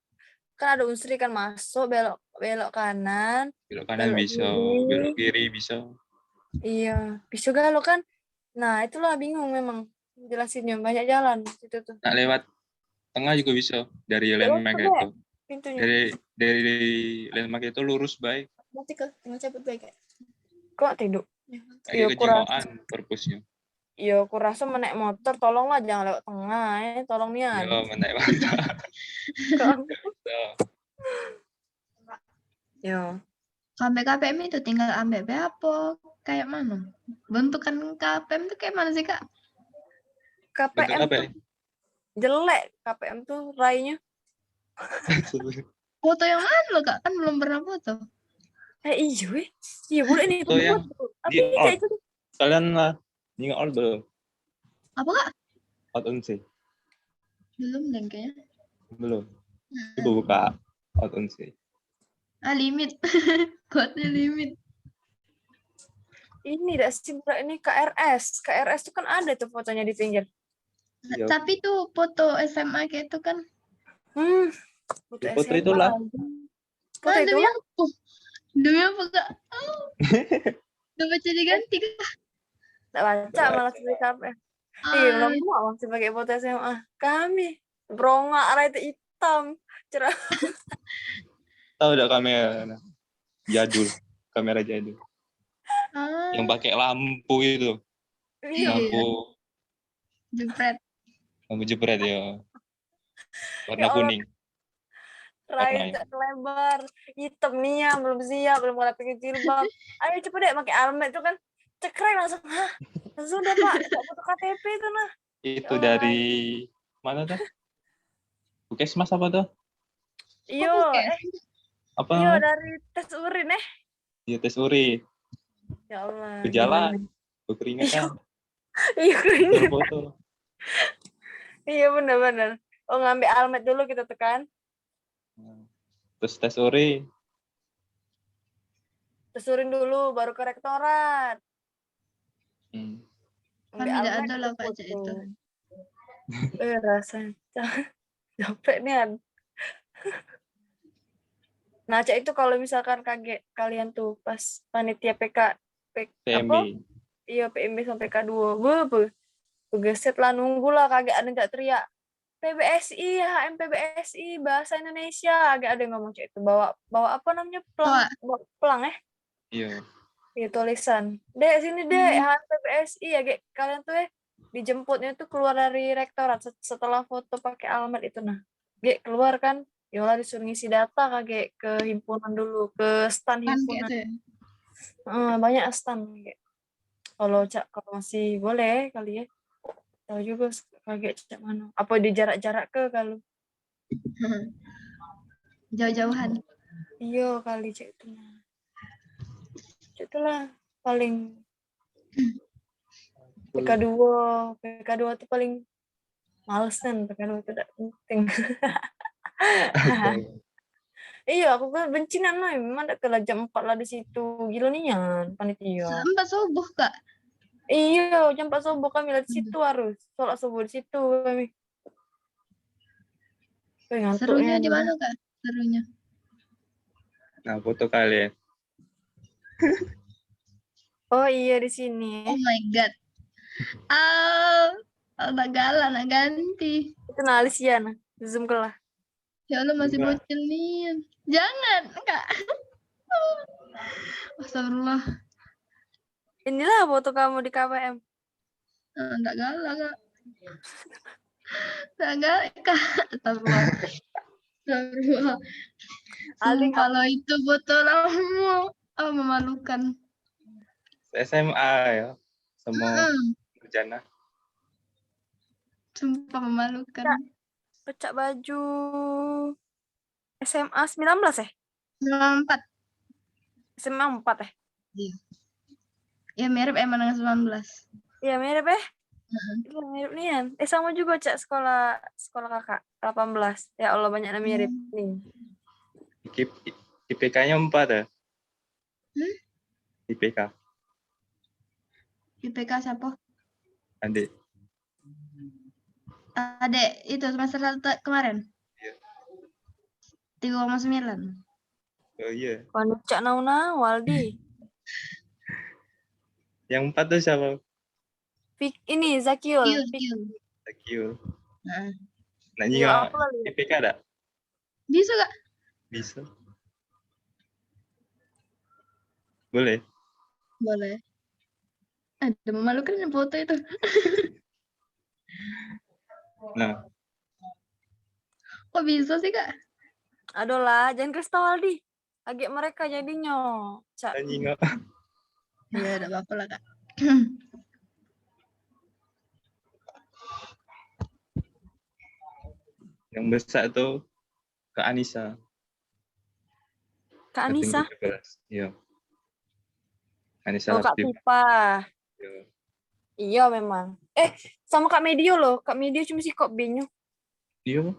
Speaker 1: Kan ada Unsri kan masuk belok kanan.
Speaker 2: Belok kanan
Speaker 1: Belok
Speaker 2: bisa.
Speaker 1: kiri.
Speaker 2: Belok kiri bisa.
Speaker 1: Iya, bisa galau kan? Nah, itulah bingung memang jelasinnya. Banyak jalan situ tuh.
Speaker 2: Nak lewat tengah juga bisa. Dari
Speaker 1: Lewat
Speaker 2: landmark
Speaker 1: tuh, Bek,
Speaker 2: itu.
Speaker 1: pintunya.
Speaker 2: Dari landmark itu lurus baik.
Speaker 1: Nanti tinggal cabut baik ya. Kok tidur?
Speaker 2: Lagi
Speaker 1: Iya,
Speaker 2: kejemoan perpusnya.
Speaker 1: Iya, aku rasa menaik motor, tolonglah jangan lewat tengah ya. Tolong nian.
Speaker 2: Ya, menaik mantap.
Speaker 1: Yo.
Speaker 5: Sampai KPM itu tinggal ambek apa? Kayak mana? Bentukan KPM itu kayak mana sih, Kak?
Speaker 2: Bentuk
Speaker 1: KPM
Speaker 2: apa
Speaker 1: tuh
Speaker 2: ya?
Speaker 1: jelek. KPM tuh rainya.
Speaker 5: Foto yang mana lo, Kak? Kan belum pernah foto.
Speaker 1: Iya weh. Iya boleh nih.
Speaker 2: Foto yang
Speaker 1: Tapi
Speaker 2: di
Speaker 1: kayak itu.
Speaker 2: Kalian lah. Ini all belum?
Speaker 5: Apa, Kak?
Speaker 2: Out Unsri.
Speaker 5: Belum deh kayaknya.
Speaker 2: Belum. Coba buka Out Unsri.
Speaker 5: Limit. Kodenya limit.
Speaker 1: Ini dah sih ini KRS. KRS tuh kan ada tuh fotonya di pinggir.
Speaker 2: Iya.
Speaker 5: Tapi tuh foto SMA kayak itu kan.
Speaker 2: Foto itulah.
Speaker 1: Foto itu
Speaker 5: Demi apa? Demi apa, Kak? Oh. Udah baca diganti, Kak.
Speaker 1: Nggak baca malah sebagai KPM. Iya, belum mau masih pakai foto SMA. Kami berongak rata hitam. Cerah.
Speaker 2: Tahu udah kamera jadul. Kamera jadul. Yang pakai lampu itu.
Speaker 1: Iya.
Speaker 2: Lampu jepret ya. Warna kuning.
Speaker 1: Raya lebar, hitam nih ya, belum siap, belum mulai pakai jilbab. Ayo cepet deh pakai almet itu kan cekrek langsung. Hah? Langsung udah Pak, nggak foto KTP itu nah.
Speaker 2: Itu dari mana tuh? Puskesmas apa tuh?
Speaker 1: Iyo,
Speaker 2: Apa?
Speaker 1: Iyo dari tes urin
Speaker 2: Iya tes urin.
Speaker 1: Ya Allah.
Speaker 2: Berjalan, berkeringat.
Speaker 1: Iya keringat.
Speaker 2: Foto.
Speaker 1: Iya benar-benar. Oh ngambil almet dulu kita tekan.
Speaker 2: Terus tes urin.
Speaker 1: Tes urin dulu, baru ke rektorat.
Speaker 5: Kan tidak ada lah Pak Cak itu.
Speaker 1: Rasanya capek nih. Nah, Cak itu kalau misalkan kaget kalian tuh pas panitia
Speaker 2: PMB.
Speaker 1: Iya, PMB sampai K2. Begeset lah, nunggu lah, kagak ada yang tak teriak. PBSI, HM PBSI, bahasa Indonesia. Agak ada yang ngomong Cak itu. Bawa apa namanya? Pelang
Speaker 2: Iya.
Speaker 1: Iya, tulisan. Dek, sini dek, HM PBSI. Agak kalian tuh dijemputnya tuh keluar dari rektorat setelah foto pakai alamat itu nah. Gek keluar kan, yola disuruh ngisi data kagak ke himpunan dulu, ke stand himpunan. Banyak stand kayak. Kalau masih boleh kali ya. Tahu juga kagak cak mana. Apa di jarak-jarak ke kalau.
Speaker 5: Jauh-jauhan.
Speaker 1: Iya kali cak itu. Itulah paling PK2 tuh paling males kan, PK2 itu tidak penting. Iya, aku kan benci nana, memang ada kala jam 4 lah di situ. Gila nih yan, panitia.
Speaker 5: Jam 4 subuh, Kak.
Speaker 1: Iya, jam 4 subuh kami lah di situ harus. Sholat subuh di situ kami.
Speaker 5: Serunya di mana Kak? Serunya.
Speaker 2: Nah, foto kalian.
Speaker 1: Oh iya di sini.
Speaker 5: Oh my god. Nak galak, nak ganti.
Speaker 1: Itu nah Alicia nah. Zoom ke lah.
Speaker 5: Ya Allah masih
Speaker 2: Coba.
Speaker 5: bocil nih. Jangan, Kak. Astagfirullah.
Speaker 1: Inilah foto kamu di KPM.
Speaker 5: Enggak galak, Kak. Enggak galak, Kak. Astagfirullah. Astagfirullah.
Speaker 1: Aldi
Speaker 5: Sumpah loh, itu foto lama. Memalukan.
Speaker 2: SMA ya. Semua bencana.
Speaker 5: Sumpah memalukan.
Speaker 1: pecah baju SMA 19 ya?
Speaker 5: 94.
Speaker 1: SMA 4 ya?
Speaker 5: Iya. Ya mirip emang dengan 19.
Speaker 1: Iya mirip ya? Iya mirip nian. Sama juga Cak sekolah kakak 18. Ya Allah banyak yang mirip nih.
Speaker 2: IPK-nya 4 ya? IPK.
Speaker 5: IPK siapa?
Speaker 2: Adik.
Speaker 5: Adek itu semester 1 kemarin.
Speaker 2: Iya.
Speaker 5: 3,9.
Speaker 2: Oh iya.
Speaker 1: Wanu Cak Nauna, Waldi.
Speaker 2: Yang 4 tuh siapa?
Speaker 1: Ini Zakiul.
Speaker 2: Zakiul.
Speaker 5: Nah.
Speaker 2: Nah,
Speaker 1: Iya,
Speaker 2: nyimak
Speaker 1: aku lagi.
Speaker 2: IPK ada?
Speaker 5: Bisa Kak?
Speaker 2: Bisa. Boleh?
Speaker 5: Boleh. Ada memalukan foto itu.
Speaker 2: Nah,
Speaker 5: Kok bisa sih Kak?
Speaker 1: Aduh lah, jangan kasih tau Waldi. Agak mereka jadinya. Cak.
Speaker 2: nyimak.
Speaker 5: Iya, enggak apa-apa lah Kak.
Speaker 2: Yang besar tuh Kak Anissa.
Speaker 1: Kak Anissa.
Speaker 2: Iya. Anissa
Speaker 1: Oh, Kak
Speaker 2: Latif.
Speaker 1: Tipa.
Speaker 2: Iya.
Speaker 1: Iya memang. Sama Kak Medio loh. Kak Medio cuma sih kok bingung.
Speaker 2: Iya.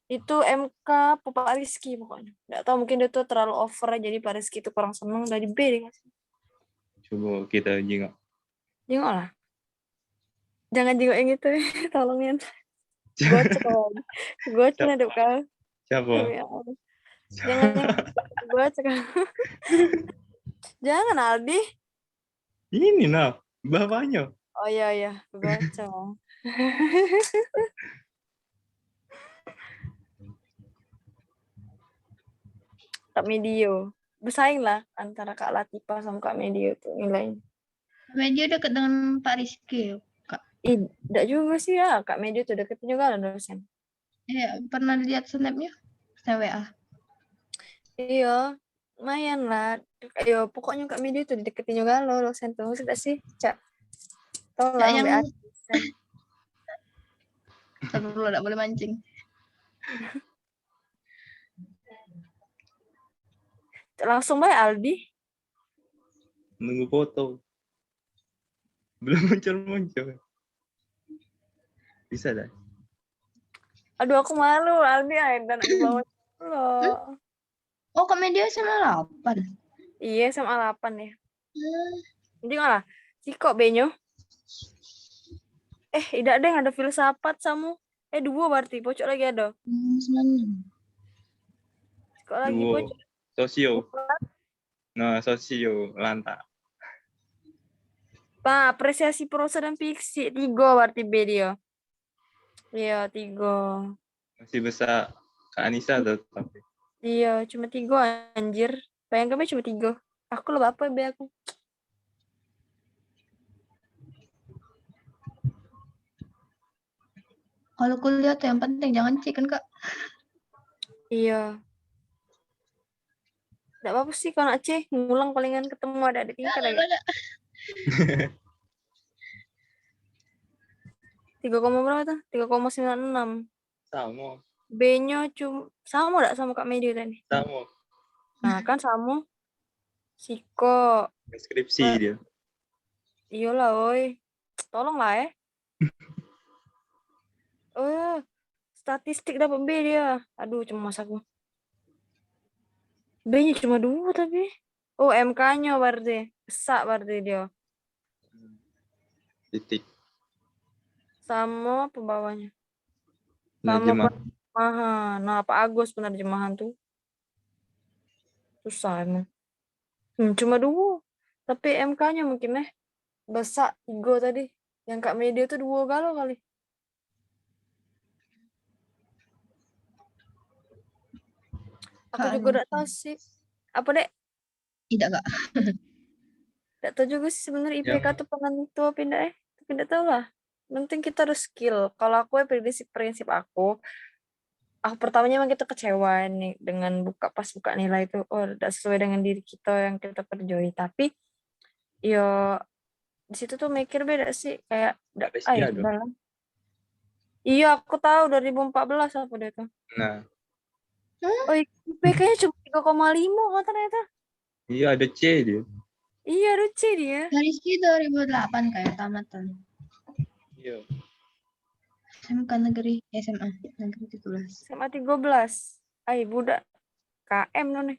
Speaker 1: Itu MK Pak Rizky pokoknya. Nggak tahu mungkin dia tuh terlalu over aja, jadi Pak Rizky itu kurang seneng dari B deh.
Speaker 2: Coba kita jengok.
Speaker 1: Jengok lah. Jangan jengok yang itu, tolongin. Gocek ada kau.
Speaker 2: Siapa?
Speaker 1: Ya Allah. Jangan gocek. Jangan Aldi.
Speaker 2: Ini nah, bapaknya.
Speaker 1: Oh iya, gocek. Kak Medio. Bersaing lah antara Kak Latifa sama Kak Medio tuh nilainya.
Speaker 5: Media dekat dengan Pak Rizky, Kak.
Speaker 1: Enggak juga sih ya, Kak Medio tuh deketin juga lah dosen.
Speaker 5: Iya, pernah lihat snapnya? WA.
Speaker 1: Iya, lumayan lah. Yo, pokoknya Kak Medio tuh deketin juga lo dosen tuh. Maksudnya sih, Cak. Tolong
Speaker 5: yang
Speaker 1: WA.
Speaker 5: Terlalu enggak boleh mancing.
Speaker 1: Langsung baik Aldi.
Speaker 2: Nunggu foto. Belum muncul. Bisa dah.
Speaker 1: Aduh, aku malu Aldi dan di bawah lo.
Speaker 5: Oh, Kak Media SMA 8.
Speaker 1: Iya, SMA 8 ya. Jadi malah si kok benyo. Tidak ada yang ada filsafat sama. 2 berarti, pocok lagi ada.
Speaker 5: 9.
Speaker 1: Kok lagi
Speaker 2: Dua.
Speaker 1: pocok.
Speaker 2: Sosio. Nah, sosio lantak.
Speaker 1: Pak, apresiasi prosa dan fiksi 3 berarti B dia. Iya, 3.
Speaker 2: Masih besar Kak Anissa tuh tapi.
Speaker 1: Iya, cuma 3 anjir. Bayangkan cuma 3. Aku lebih apa B aku?
Speaker 5: Kalau kuliah tuh yang penting jangan cheat kan Kak?
Speaker 1: Iya. Nggak apa-apa sih kalau nak C, ngulang palingan ketemu ada di tingkat ya. 3, berapa tuh? 3,96.
Speaker 2: Sama.
Speaker 1: B-nya cuma sama enggak sama Kak Medio tadi?
Speaker 2: Sama.
Speaker 1: Nah, kan sama. Siko.
Speaker 2: Deskripsi dia.
Speaker 1: Iyalah, woi. Tolonglah ya. Statistik dapat B dia. Aduh, cuma aku. B-nya cuma 2 tapi. Oh, MK-nya berarti. Besak berarti dia.
Speaker 2: Titik.
Speaker 1: Sama pembawanya.
Speaker 2: Nah,
Speaker 1: Sama Penerjemahan. Nah, Pak Agus penerjemahan tuh susah emang. Cuma 2. Tapi MK-nya mungkin besar 3 tadi. Yang Kak Media tuh 2 galau kali. Aku
Speaker 5: Kak
Speaker 1: juga
Speaker 5: Anu.
Speaker 1: udah tahu sih. Apa dek?
Speaker 5: Tidak, Kak.
Speaker 1: Tidak tahu juga sih sebenarnya IPK
Speaker 2: Yang
Speaker 1: tuh penentu apa enggak Tapi enggak tahu lah. Penting kita harus skill. Kalau aku prinsip aku pertamanya emang kita kecewa nih dengan pas buka nilai itu. Oh, tidak sesuai dengan diri kita yang kita perjuangi. Tapi yo di situ tuh mikir beda sih kayak
Speaker 2: Malaysia dong.
Speaker 1: sudah lah. Iya, aku tahu 2014 apa deh tuh.
Speaker 2: Nah,
Speaker 1: Oh, IPK-nya cuma 3,5 kok ternyata.
Speaker 2: iya ada C dia.
Speaker 1: Iya, lucu dia.
Speaker 5: Dari sini 2008 kayak tamatan.
Speaker 2: Iya.
Speaker 5: SMK negeri, SMA negeri 17.
Speaker 1: SMA 13. Budak. KM nih.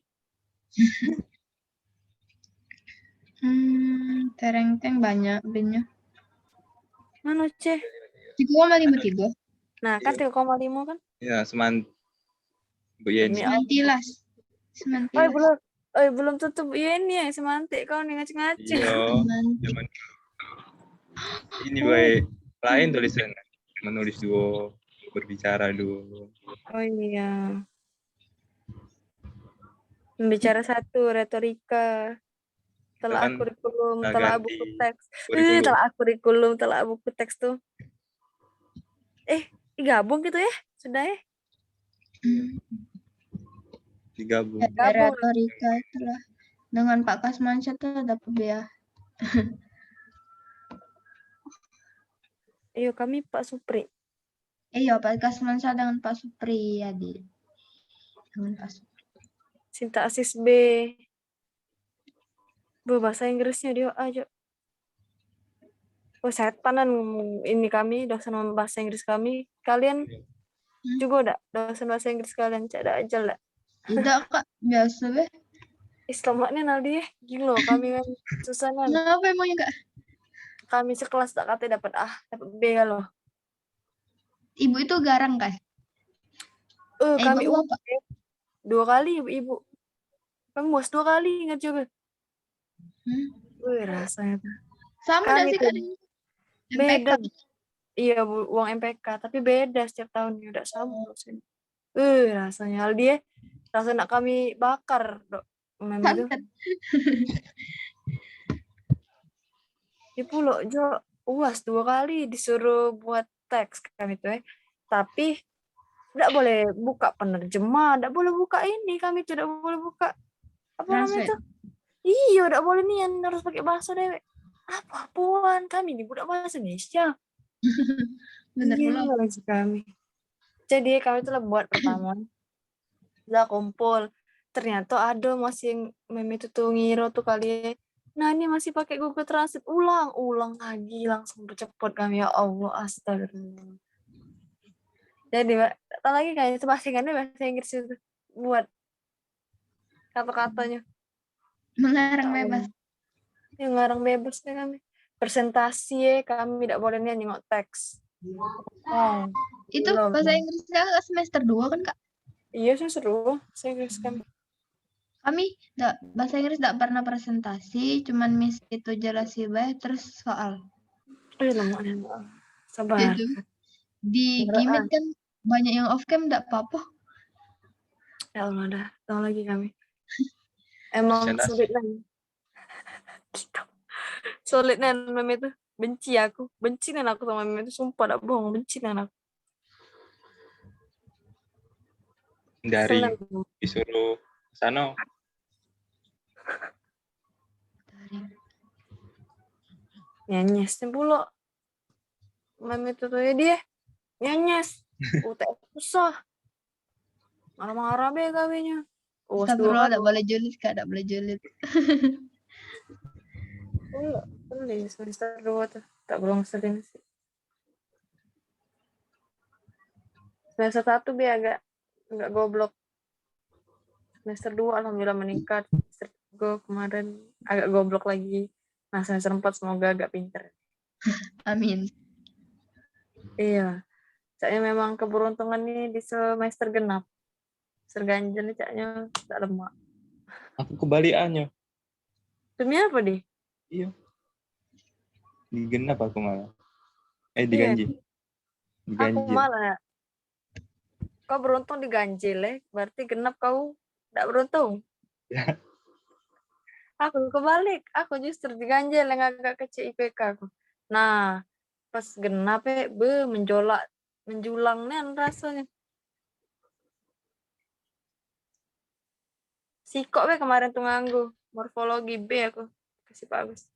Speaker 5: Tereng-teng banyak binnya.
Speaker 1: Mana C?
Speaker 5: 3,53.
Speaker 1: Nah, kan 3,5 kan?
Speaker 2: Ya, Bu
Speaker 1: Demi
Speaker 2: Yeni.
Speaker 1: Allah.
Speaker 5: Semantilas.
Speaker 1: Oh,
Speaker 5: Semantilas.
Speaker 1: belum tutup ini yang semantik kau nih ngaci-ngaci.
Speaker 2: Iya.
Speaker 5: Semantik.
Speaker 2: Zaman ini baik lain tulisan menulis duo, berbicara duo.
Speaker 1: Oh iya. Membicara 1, retorika. Telah
Speaker 2: Kan
Speaker 1: kurikulum,
Speaker 2: udah
Speaker 1: telah
Speaker 2: ganti
Speaker 1: buku teks.
Speaker 2: kurikulum.
Speaker 1: Telah kurikulum, telah buku teks tuh. Digabung gitu ya? Sudah ya?
Speaker 2: Digabung.
Speaker 1: Gabung.
Speaker 5: Retorika itulah. Dengan Pak Kasmansyah tuh dapat ya.
Speaker 1: Iya, kami Pak Supri.
Speaker 5: Iya, Pak Kasmansyah dengan Pak Supri ya di. Dengan Pak Supri.
Speaker 1: Sintaksis B. Bahasa Inggrisnya dia aja. Oh, setanan ini kami dosen bahasa Inggris kami. Kalian juga udah dosen bahasa Inggris kalian cak aja lah.
Speaker 5: Tidak, Kak. Biasa be.
Speaker 1: Islamaknya Naldi gila kami kan susah kan.
Speaker 5: Kenapa emangnya, Kak?
Speaker 1: Kami sekelas tak kata dapat B loh.
Speaker 5: Ibu itu garang, Kak?
Speaker 1: Kami
Speaker 5: Ibu apa?
Speaker 1: 2 kali ibu. Kami UAS 2 kali ingat juga. Rasanya tuh.
Speaker 5: Sama
Speaker 1: Kami
Speaker 5: sih,
Speaker 1: tuh
Speaker 5: Kak?
Speaker 1: beda.
Speaker 5: MPK.
Speaker 1: Iya, uang MPK, tapi beda setiap tahunnya udah sama dosen. Rasanya hal dia rasa nak kami bakar, Dok. Mem itu.
Speaker 5: Santet.
Speaker 1: Di Pulau Jo UAS 2 kali disuruh buat teks kami tuh Tapi tidak boleh buka penerjemah, tidak boleh buka ini, kami tidak boleh buka apa namanya itu. Iya, tidak boleh nih yang harus pakai bahasa dewek. Apapun kami nih budak bahasa Indonesia.
Speaker 5: Bener pula.
Speaker 1: Lagi kami. Jadi kami tuh buat pertama. Udah kumpul. Ternyata ada masih meme itu tuh ngiro tuh kali. Nah, ini masih pakai Google Translate. Ulang lagi langsung cepet kami, ya Allah, astagfirullah. Jadi, tak lagi kayak itu bahasa Inggris itu buat kata-katanya.
Speaker 5: Mengarang bebas.
Speaker 1: Yang ngarang bebas deh kami. Presentasi kami tidak boleh nih nengok teks.
Speaker 5: Itu bahasa Inggrisnya semester 2 kan, Kak?
Speaker 1: Iya, sih seru bahasa Inggris kami.
Speaker 5: Kami bahasa Inggris tidak pernah presentasi, cuman Miss itu jelasi bae terus soal.
Speaker 1: Lumayan. Sabar.
Speaker 5: Gitu. Di Gimit kan banyak yang off cam tidak apa-apa.
Speaker 1: Ya Allah, dah tahu lagi kami. Emang sulit kan? Gitu. Sulit kan meme itu. Benci aku sama meme itu, sumpah tidak bohong, benci kan aku.
Speaker 2: Dari disuruh sana.
Speaker 1: Nyanyes pula. Meme itu tuh dia nyanyes. UTS susah. Marah-marah be kawinnya.
Speaker 5: Astagfirullah, tidak boleh julid, Kak, tidak boleh julid.
Speaker 1: Boleh, semester 2 tuh. Tak belum sering sih. Semester 1 be agak goblok. Semester 2 alhamdulillah meningkat. Semester 3 kemarin agak goblok lagi. Nah, semester 4 semoga agak pinter.
Speaker 5: Amin.
Speaker 1: Iya. Caknya memang keberuntungan nih di semester genap. Semester ganjil nih caknya tak lemak.
Speaker 2: Aku kebalikannya.
Speaker 1: Demi apa deh?
Speaker 2: Iya. Digenap aku malah.
Speaker 1: Iya.
Speaker 2: Diganjil.
Speaker 1: Aku
Speaker 2: Diganjil.
Speaker 1: malah. Kau beruntung diganjil ya. Berarti genap kau tidak beruntung.
Speaker 2: Ya.
Speaker 1: Aku kebalik. Aku justru diganjil yang agak kecil IPK aku. Nah, pas genap menjulang nih rasanya. Sikok kemarin tuh nganggu. Morfologi B aku. Kasih Pak Agus.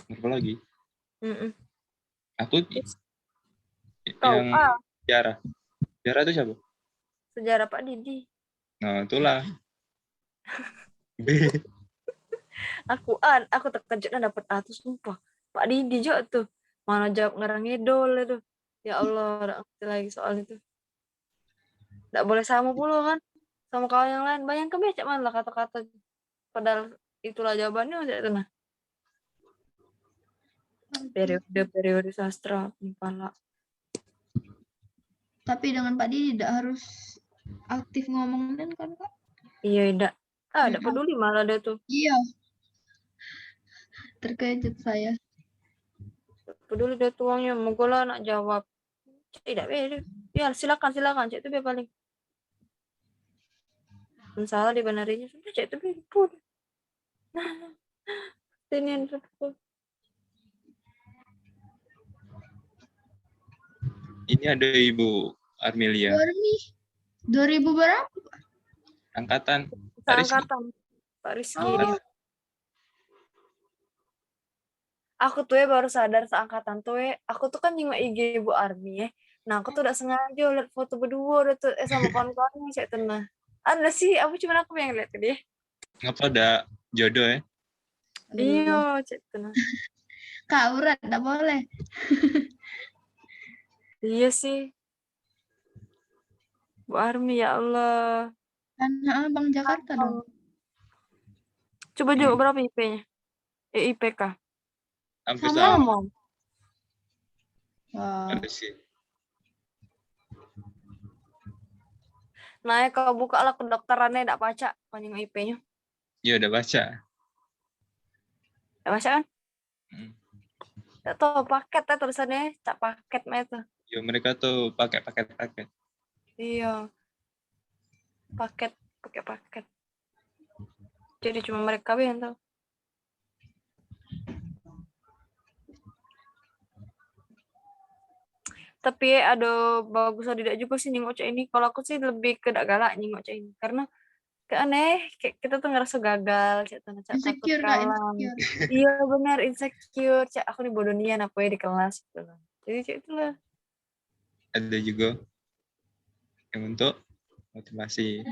Speaker 2: Morfologi.
Speaker 1: Mm-mm.
Speaker 2: Aku
Speaker 1: Kau
Speaker 2: yang
Speaker 1: A.
Speaker 2: sejarah. Sejarah itu siapa?
Speaker 1: Sejarah Pak Didi.
Speaker 2: Nah, itulah. B.
Speaker 1: Aku terkejutnya dapat A tuh sumpah. Pak Didi juga tuh. Mana jawab ngarang ngidol itu. Ya Allah, udah ngerti lagi soal itu. Nggak boleh sama pula kan. Sama kawan yang lain. Bayangkan becak mana lah kata-kata. Padahal itulah jawabannya. Itu nah. Periode sastra. Pala.
Speaker 5: Tapi dengan Pak Didi tidak harus aktif ngomongin kan Kak?
Speaker 1: Iya, tidak. Tidak peduli malah dia tuh.
Speaker 5: Iya. Terkejut saya.
Speaker 1: Peduli dia tuangnya. Mogolah nak jawab. Tidak beda. Ya silakan. Cik itu biar paling. Salah dibenarinya. Sudah cik itu biar. Ini yang
Speaker 2: Ini ada Ibu Armelia.
Speaker 5: 2000 berapa?
Speaker 2: Angkatan. Pak Rizky.
Speaker 1: Angkatan Pak Rizky dia. Aku tuh baru sadar seangkatan tuh aku tuh kan nyimak IG Ibu Armi ya. Nah aku tuh udah sengaja lihat foto berdua udah tuh sama kawan-kawannya cek tenang. Ada sih, aku yang lihat ke dia.
Speaker 2: Ngapa ada jodoh ya?
Speaker 1: Iya, cek tenang.
Speaker 5: Kak Urat, enggak boleh.
Speaker 1: Iya sih. Bu Armi ya Allah.
Speaker 5: Tanah Abang Jakarta dong.
Speaker 1: Coba juga berapa IP-nya? IPK.
Speaker 2: Hampir
Speaker 5: Sama.
Speaker 2: sama.
Speaker 5: Wah.
Speaker 2: Ada sih.
Speaker 1: Nah, kalau buka lah kedokterannya enggak baca panjang IP-nya.
Speaker 2: Iya, udah baca.
Speaker 1: Enggak baca kan? Enggak tahu paket ya tulisannya, cak paket mah itu.
Speaker 2: Ya, mereka tuh pakai paket.
Speaker 1: Iya. Paket. Jadi cuma mereka yang tahu. Tapi ada bagus tidak juga sih nyingok cak ini. Kalau aku sih lebih ke galak nyingok cak ini. Karena aneh, kayak kita tuh ngerasa gagal, cak
Speaker 5: Insecure Kak, insecure.
Speaker 1: Iya benar, insecure. Cak aku nih bodoh nian apa ya di kelas gitu. Jadi cak itulah.
Speaker 2: Ada juga yang untuk motivasi.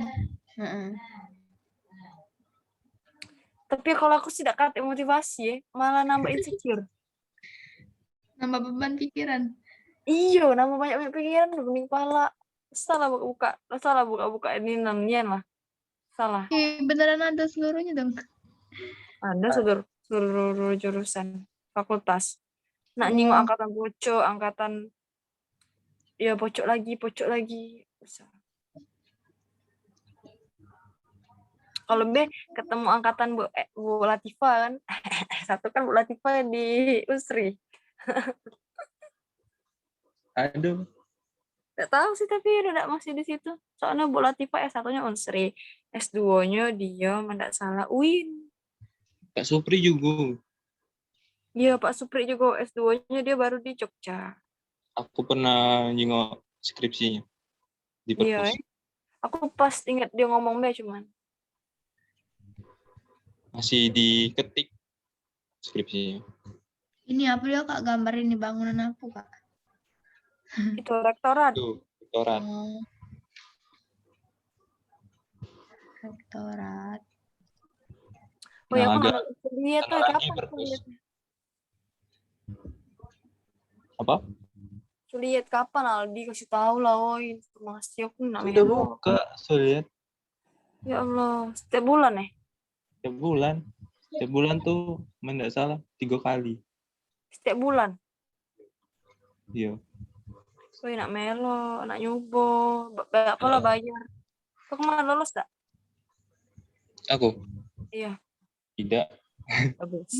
Speaker 1: Tapi kalau aku sih tidak kata motivasi ya, malah nambah insecure.
Speaker 5: Nambah beban pikiran.
Speaker 1: Iya, nambah banyak pikiran, bening kepala. Salah buka ini namanya lah. Salah.
Speaker 5: Beneran ada seluruhnya dong.
Speaker 1: Ada seluruh jurusan fakultas. Nak nyingok angkatan pocok, angkatan ya pocok lagi. Kalau B ketemu angkatan Bu Latifah kan. Satu kan Bu Latifah di Usri.
Speaker 2: Aduh.
Speaker 1: Nggak tahu sih tapi udah masih di situ. Soalnya Bu Latifah S1-nya Unsri, S2-nya dia mendak salah UIN.
Speaker 2: Pak Supri juga.
Speaker 1: Iya, Pak Supri juga S2-nya dia baru di Jogja.
Speaker 2: Aku pernah nyingok skripsinya di perpus.
Speaker 1: Iya. Aku pas ingat dia ngomong B cuman.
Speaker 2: Masih diketik skripsinya.
Speaker 5: Ini apa ya Kak, gambar ini bangunan apa Kak?
Speaker 1: Itu rektorat.
Speaker 2: Itu rektorat.
Speaker 5: Rektorat.
Speaker 1: Oh ya, aku
Speaker 2: agak
Speaker 1: lihat tuh
Speaker 2: penerangi
Speaker 1: kapan
Speaker 2: perpus.
Speaker 1: lihat.
Speaker 2: Apa?
Speaker 1: Lihat kapan Aldi kasih tahu lah informasi aku nak
Speaker 2: Sudah buka, sudah.
Speaker 1: Ya Allah, setiap bulan ya?
Speaker 2: Setiap bulan tuh tidak salah 3 kali.
Speaker 1: Setiap bulan.
Speaker 2: Iya.
Speaker 1: Woi, nak melo, nak nyobo. Apa lah bayar. Kau kemarin lolos tak?
Speaker 2: Aku
Speaker 1: Iya.
Speaker 2: tidak.
Speaker 1: Bagus.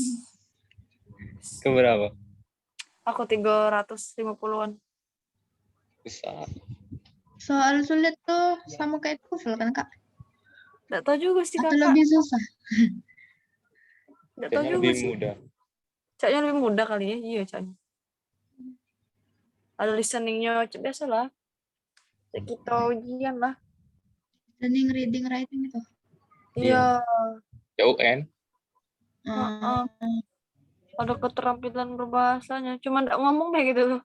Speaker 2: Keberapa?
Speaker 1: Aku 350-an.
Speaker 2: Besar.
Speaker 5: Soal sulit tuh sama kayak TOEFL kan Kak?
Speaker 1: Nggak tahu juga sih
Speaker 5: Atau
Speaker 1: kakak.
Speaker 5: lebih susah?
Speaker 1: Nggak tahu
Speaker 2: Kayaknya
Speaker 1: juga
Speaker 2: lebih
Speaker 1: sih.
Speaker 2: mudah.
Speaker 1: Caknya lebih mudah kali ya. Iya caknya. Ada listeningnya biasa lah. Cak kita ujian lah.
Speaker 5: Listening, reading, writing itu.
Speaker 1: Iya.
Speaker 2: UN.
Speaker 1: Heeh. Ada keterampilan berbahasanya. Cuma nggak ngomong deh gitu loh.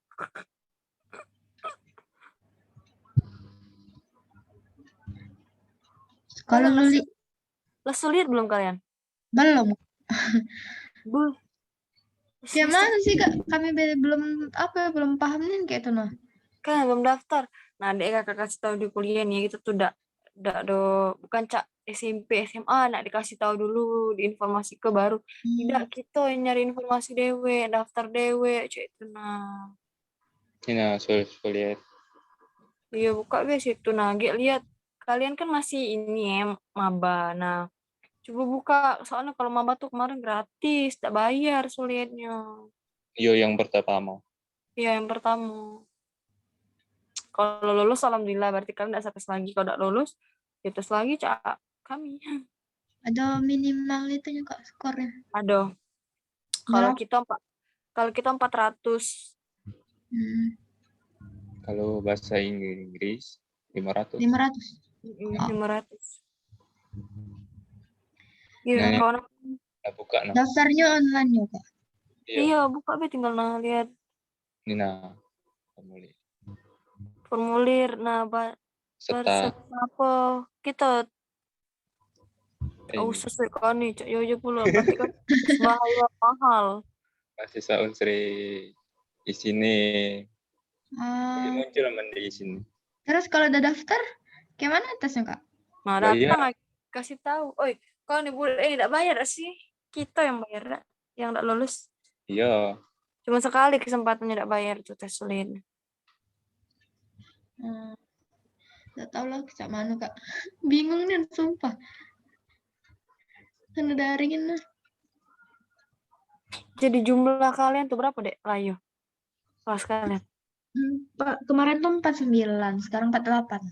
Speaker 5: Kalau
Speaker 1: Kalian
Speaker 5: Luli
Speaker 1: les sulit belum kalian?
Speaker 5: belum.
Speaker 1: Belum.
Speaker 5: Kayak mana sih Kak? Kami belum paham nih kayak itu nah.
Speaker 1: Kan belum daftar. Nah, adik kakak kasih tahu di kuliah nih gitu tuh bukan cak SMP SMA nak dikasih tahu dulu di informasi ke baru. Tidak, kita yang nyari informasi dewe, daftar dewe, cek itu nah.
Speaker 2: Ini sulit.
Speaker 1: Iya buka guys itu nah, lihat kalian kan masih ini ya maba. Nah, coba buka soalnya kalau maba tuh kemarin gratis, tak bayar sulitnya.
Speaker 2: Iya yang pertama.
Speaker 1: Iya yang pertama. Kalau lulus alhamdulillah berarti kalian tidak sakit lagi. Kalau tidak lulus ya tes lagi cak kami.
Speaker 5: Ada minimal itunya Kak skornya.
Speaker 1: Aduh. Kalau kita 400.
Speaker 2: Kalau bahasa Inggris 500.
Speaker 5: 500.
Speaker 1: 500. Iya,
Speaker 2: Nah,
Speaker 1: kawan.
Speaker 2: buka nah.
Speaker 5: Daftarnya online juga.
Speaker 1: Iya, buka be tinggal lihat
Speaker 2: Ini nah
Speaker 1: formulir. Nah,
Speaker 2: serta
Speaker 1: apa kita usah sesuai nih, cak yo pula berarti kan bahaya mahal.
Speaker 2: mahasiswa Unsri di sini. Muncul di sini.
Speaker 5: Terus kalau udah daftar, kayak mana tesnya Kak?
Speaker 1: Nah, datang kasih tahu. Oi, kalau nih bulan ini tidak bayar sih. Kita yang bayar, yang tidak lulus.
Speaker 2: Iya.
Speaker 1: Cuma sekali kesempatannya tidak bayar itu tes sulit.
Speaker 5: Nggak tahu lah cak mana Kak. Bingung nih sumpah. Kan udah daringin lah.
Speaker 1: Jadi jumlah kalian tuh berapa dek Layu? Kelas kalian?
Speaker 5: Kemarin tuh 49, sekarang 48.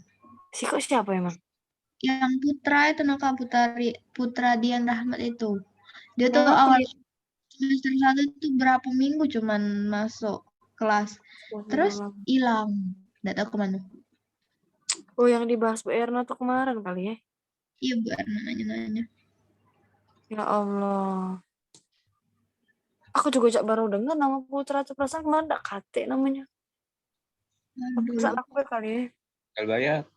Speaker 1: Si kok siapa emang?
Speaker 5: Yang Putra itu Kak, Putra Dian Rahmat itu. Dia tuh awal semester 1 tuh berapa minggu cuman masuk kelas. Terus hilang. Nggak tahu kemana.
Speaker 1: Oh, yang dibahas Bu Erna tuh kemarin kali ya?
Speaker 5: Iya, Bu Erna nanya-nanya.
Speaker 1: Ya Allah. Aku juga baru dengar nama Putra tuh, perasaan kemarin enggak kate namanya. Perasaan aku kali ya.
Speaker 2: Kalau bayar.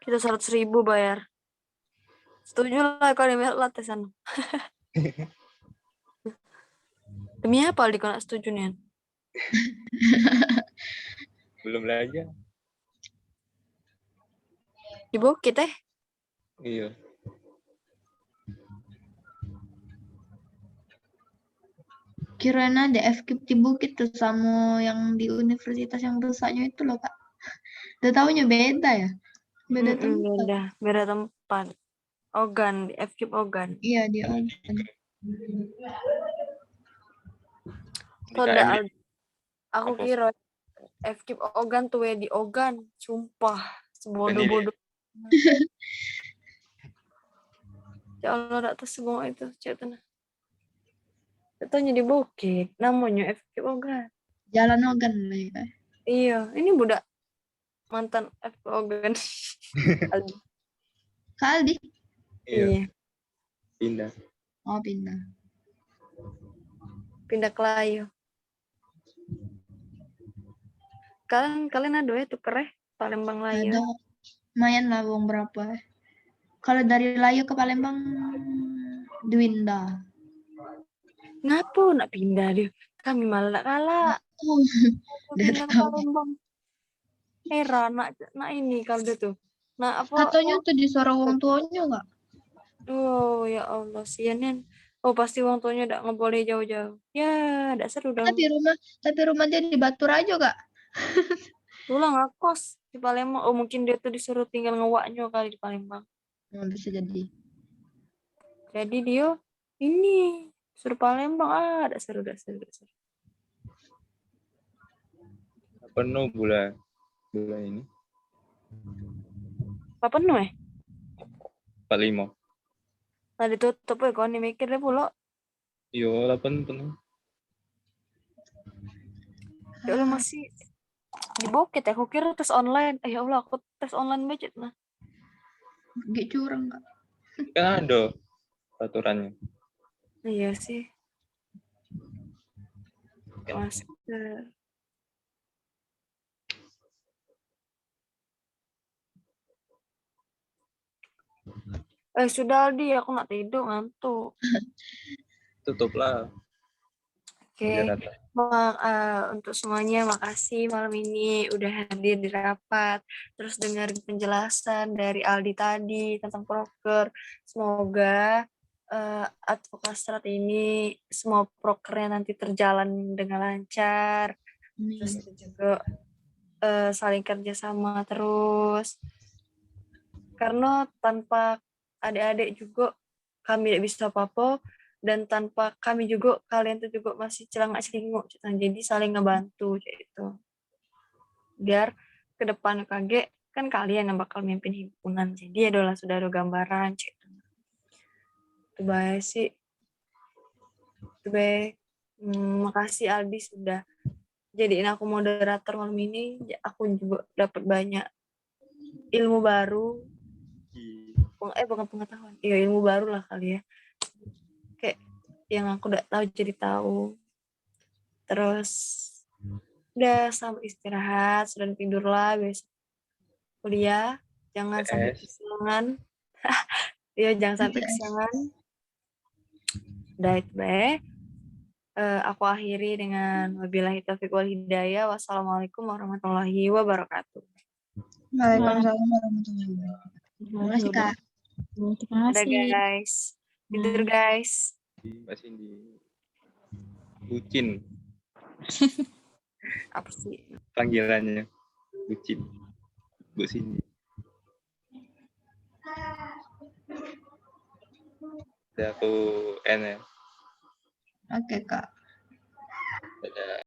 Speaker 1: Kita 100.000 bayar. Setuju lah kalau dia latih sana. Demi apa Aldi kalau setuju nih?
Speaker 2: Belum belajar.
Speaker 1: Di Bukit
Speaker 2: Iya.
Speaker 5: Kirain ada FKIP di Bukit tuh sama yang di universitas yang rusaknya itu loh Kak. Udah taunya beda ya? Beda tempat.
Speaker 1: Beda tempat. Ogan, di FKIP Ogan.
Speaker 5: Iya, di Ogan.
Speaker 1: Aku kira FKIP Ogan tuh di Ogan. Sumpah, sebodoh-bodoh. Ya Allah, tak tahu semua itu. Contohnya di Bukit, namanya FKIP Ogan.
Speaker 5: Jalan Ogan lah ya.
Speaker 1: Iya, ini budak mantan FKIP Ogan. Aldi.
Speaker 5: Kak Aldi?
Speaker 2: Iya. Pindah.
Speaker 5: Oh, pindah.
Speaker 1: Pindah ke Layu. Kalian ada ya tuker Palembang Layu?
Speaker 5: Ada. Lumayan lah uang berapa. Kalau dari Layu ke Palembang, Dwinda.
Speaker 1: Ngapa nak pindah dia? Kami malah nak kalah. Pindah ke Palembang. Heran nak ini kalau dia tuh. Nah apa?
Speaker 5: Katanya tuh disuruh uang tuanya nggak?
Speaker 1: Oh ya Allah, sianan. Oh, pasti orang tuanya nggak boleh jauh-jauh. Ya, dasar udah
Speaker 5: Tapi rumah dia di Batu Rajo, Kak.
Speaker 1: pulang ngekos di Palembang. Oh, mungkin dia tuh disuruh tinggal ngewaknya kali di Palembang.
Speaker 5: Bisa jadi.
Speaker 1: Jadi dia ini suruh Palembang. Dasar.
Speaker 2: Penuh bulan ini.
Speaker 1: Apa penuh ya?
Speaker 2: 45.
Speaker 1: Nah, ditutup ya, kau nih mikir deh pula.
Speaker 2: Yo, 8 penuh.
Speaker 1: Ya Allah, masih di Bukit ya. Aku kira tes online. Ya Allah, aku tes online budget nah.
Speaker 5: Gak curang, Kak.
Speaker 2: Kan ada aturannya.
Speaker 1: Iya sih. Kayak masker. Sudah Aldi, aku nggak tidur, ngantuk.
Speaker 2: Tutuplah.
Speaker 1: Oke.
Speaker 2: Biar rata.
Speaker 1: Untuk semuanya makasih malam ini udah hadir di rapat, terus dengar penjelasan dari Aldi tadi tentang proker. Semoga advokastrat ini semua prokernya nanti terjalan dengan lancar, terus juga saling kerjasama terus. Karena tanpa adik-adik juga kami tidak bisa apa-apa, dan tanpa kami juga kalian tuh juga masih celangak-celinguk, jadi saling ngebantu gitu. Biar ke depan KG kan kalian yang bakal mimpin himpunan, jadi adalah sudah ada gambaran gitu. Itu baik sih. Itu baik. Makasih Aldi sudah jadiin aku moderator malam ini. Aku juga dapat banyak ilmu baru. Bukan pengetahuan. Iya, ilmu baru lah kali ya. Kayak yang aku udah tahu jadi tahu. Terus udah sampai istirahat, sudah tidurlah, besok kuliah. Jangan sampai kesiangan. Ya, jangan sampai kesiangan. Udah itu baik. Aku akhiri dengan wabillahi taufiq wal hidayah. Wassalamualaikum warahmatullahi wabarakatuh.
Speaker 5: Waalaikumsalam warahmatullahi wabarakatuh. Terima kasih, Kak.
Speaker 6: Terima
Speaker 1: Dadah
Speaker 6: kasih.
Speaker 1: guys. Tidur guys.
Speaker 2: Mbak Cindy. Bucin
Speaker 1: Apa sih?
Speaker 2: panggilannya. Bucin. Bu Cindy. Udah aku N ya.
Speaker 5: Oke, Kak.
Speaker 2: Dadah.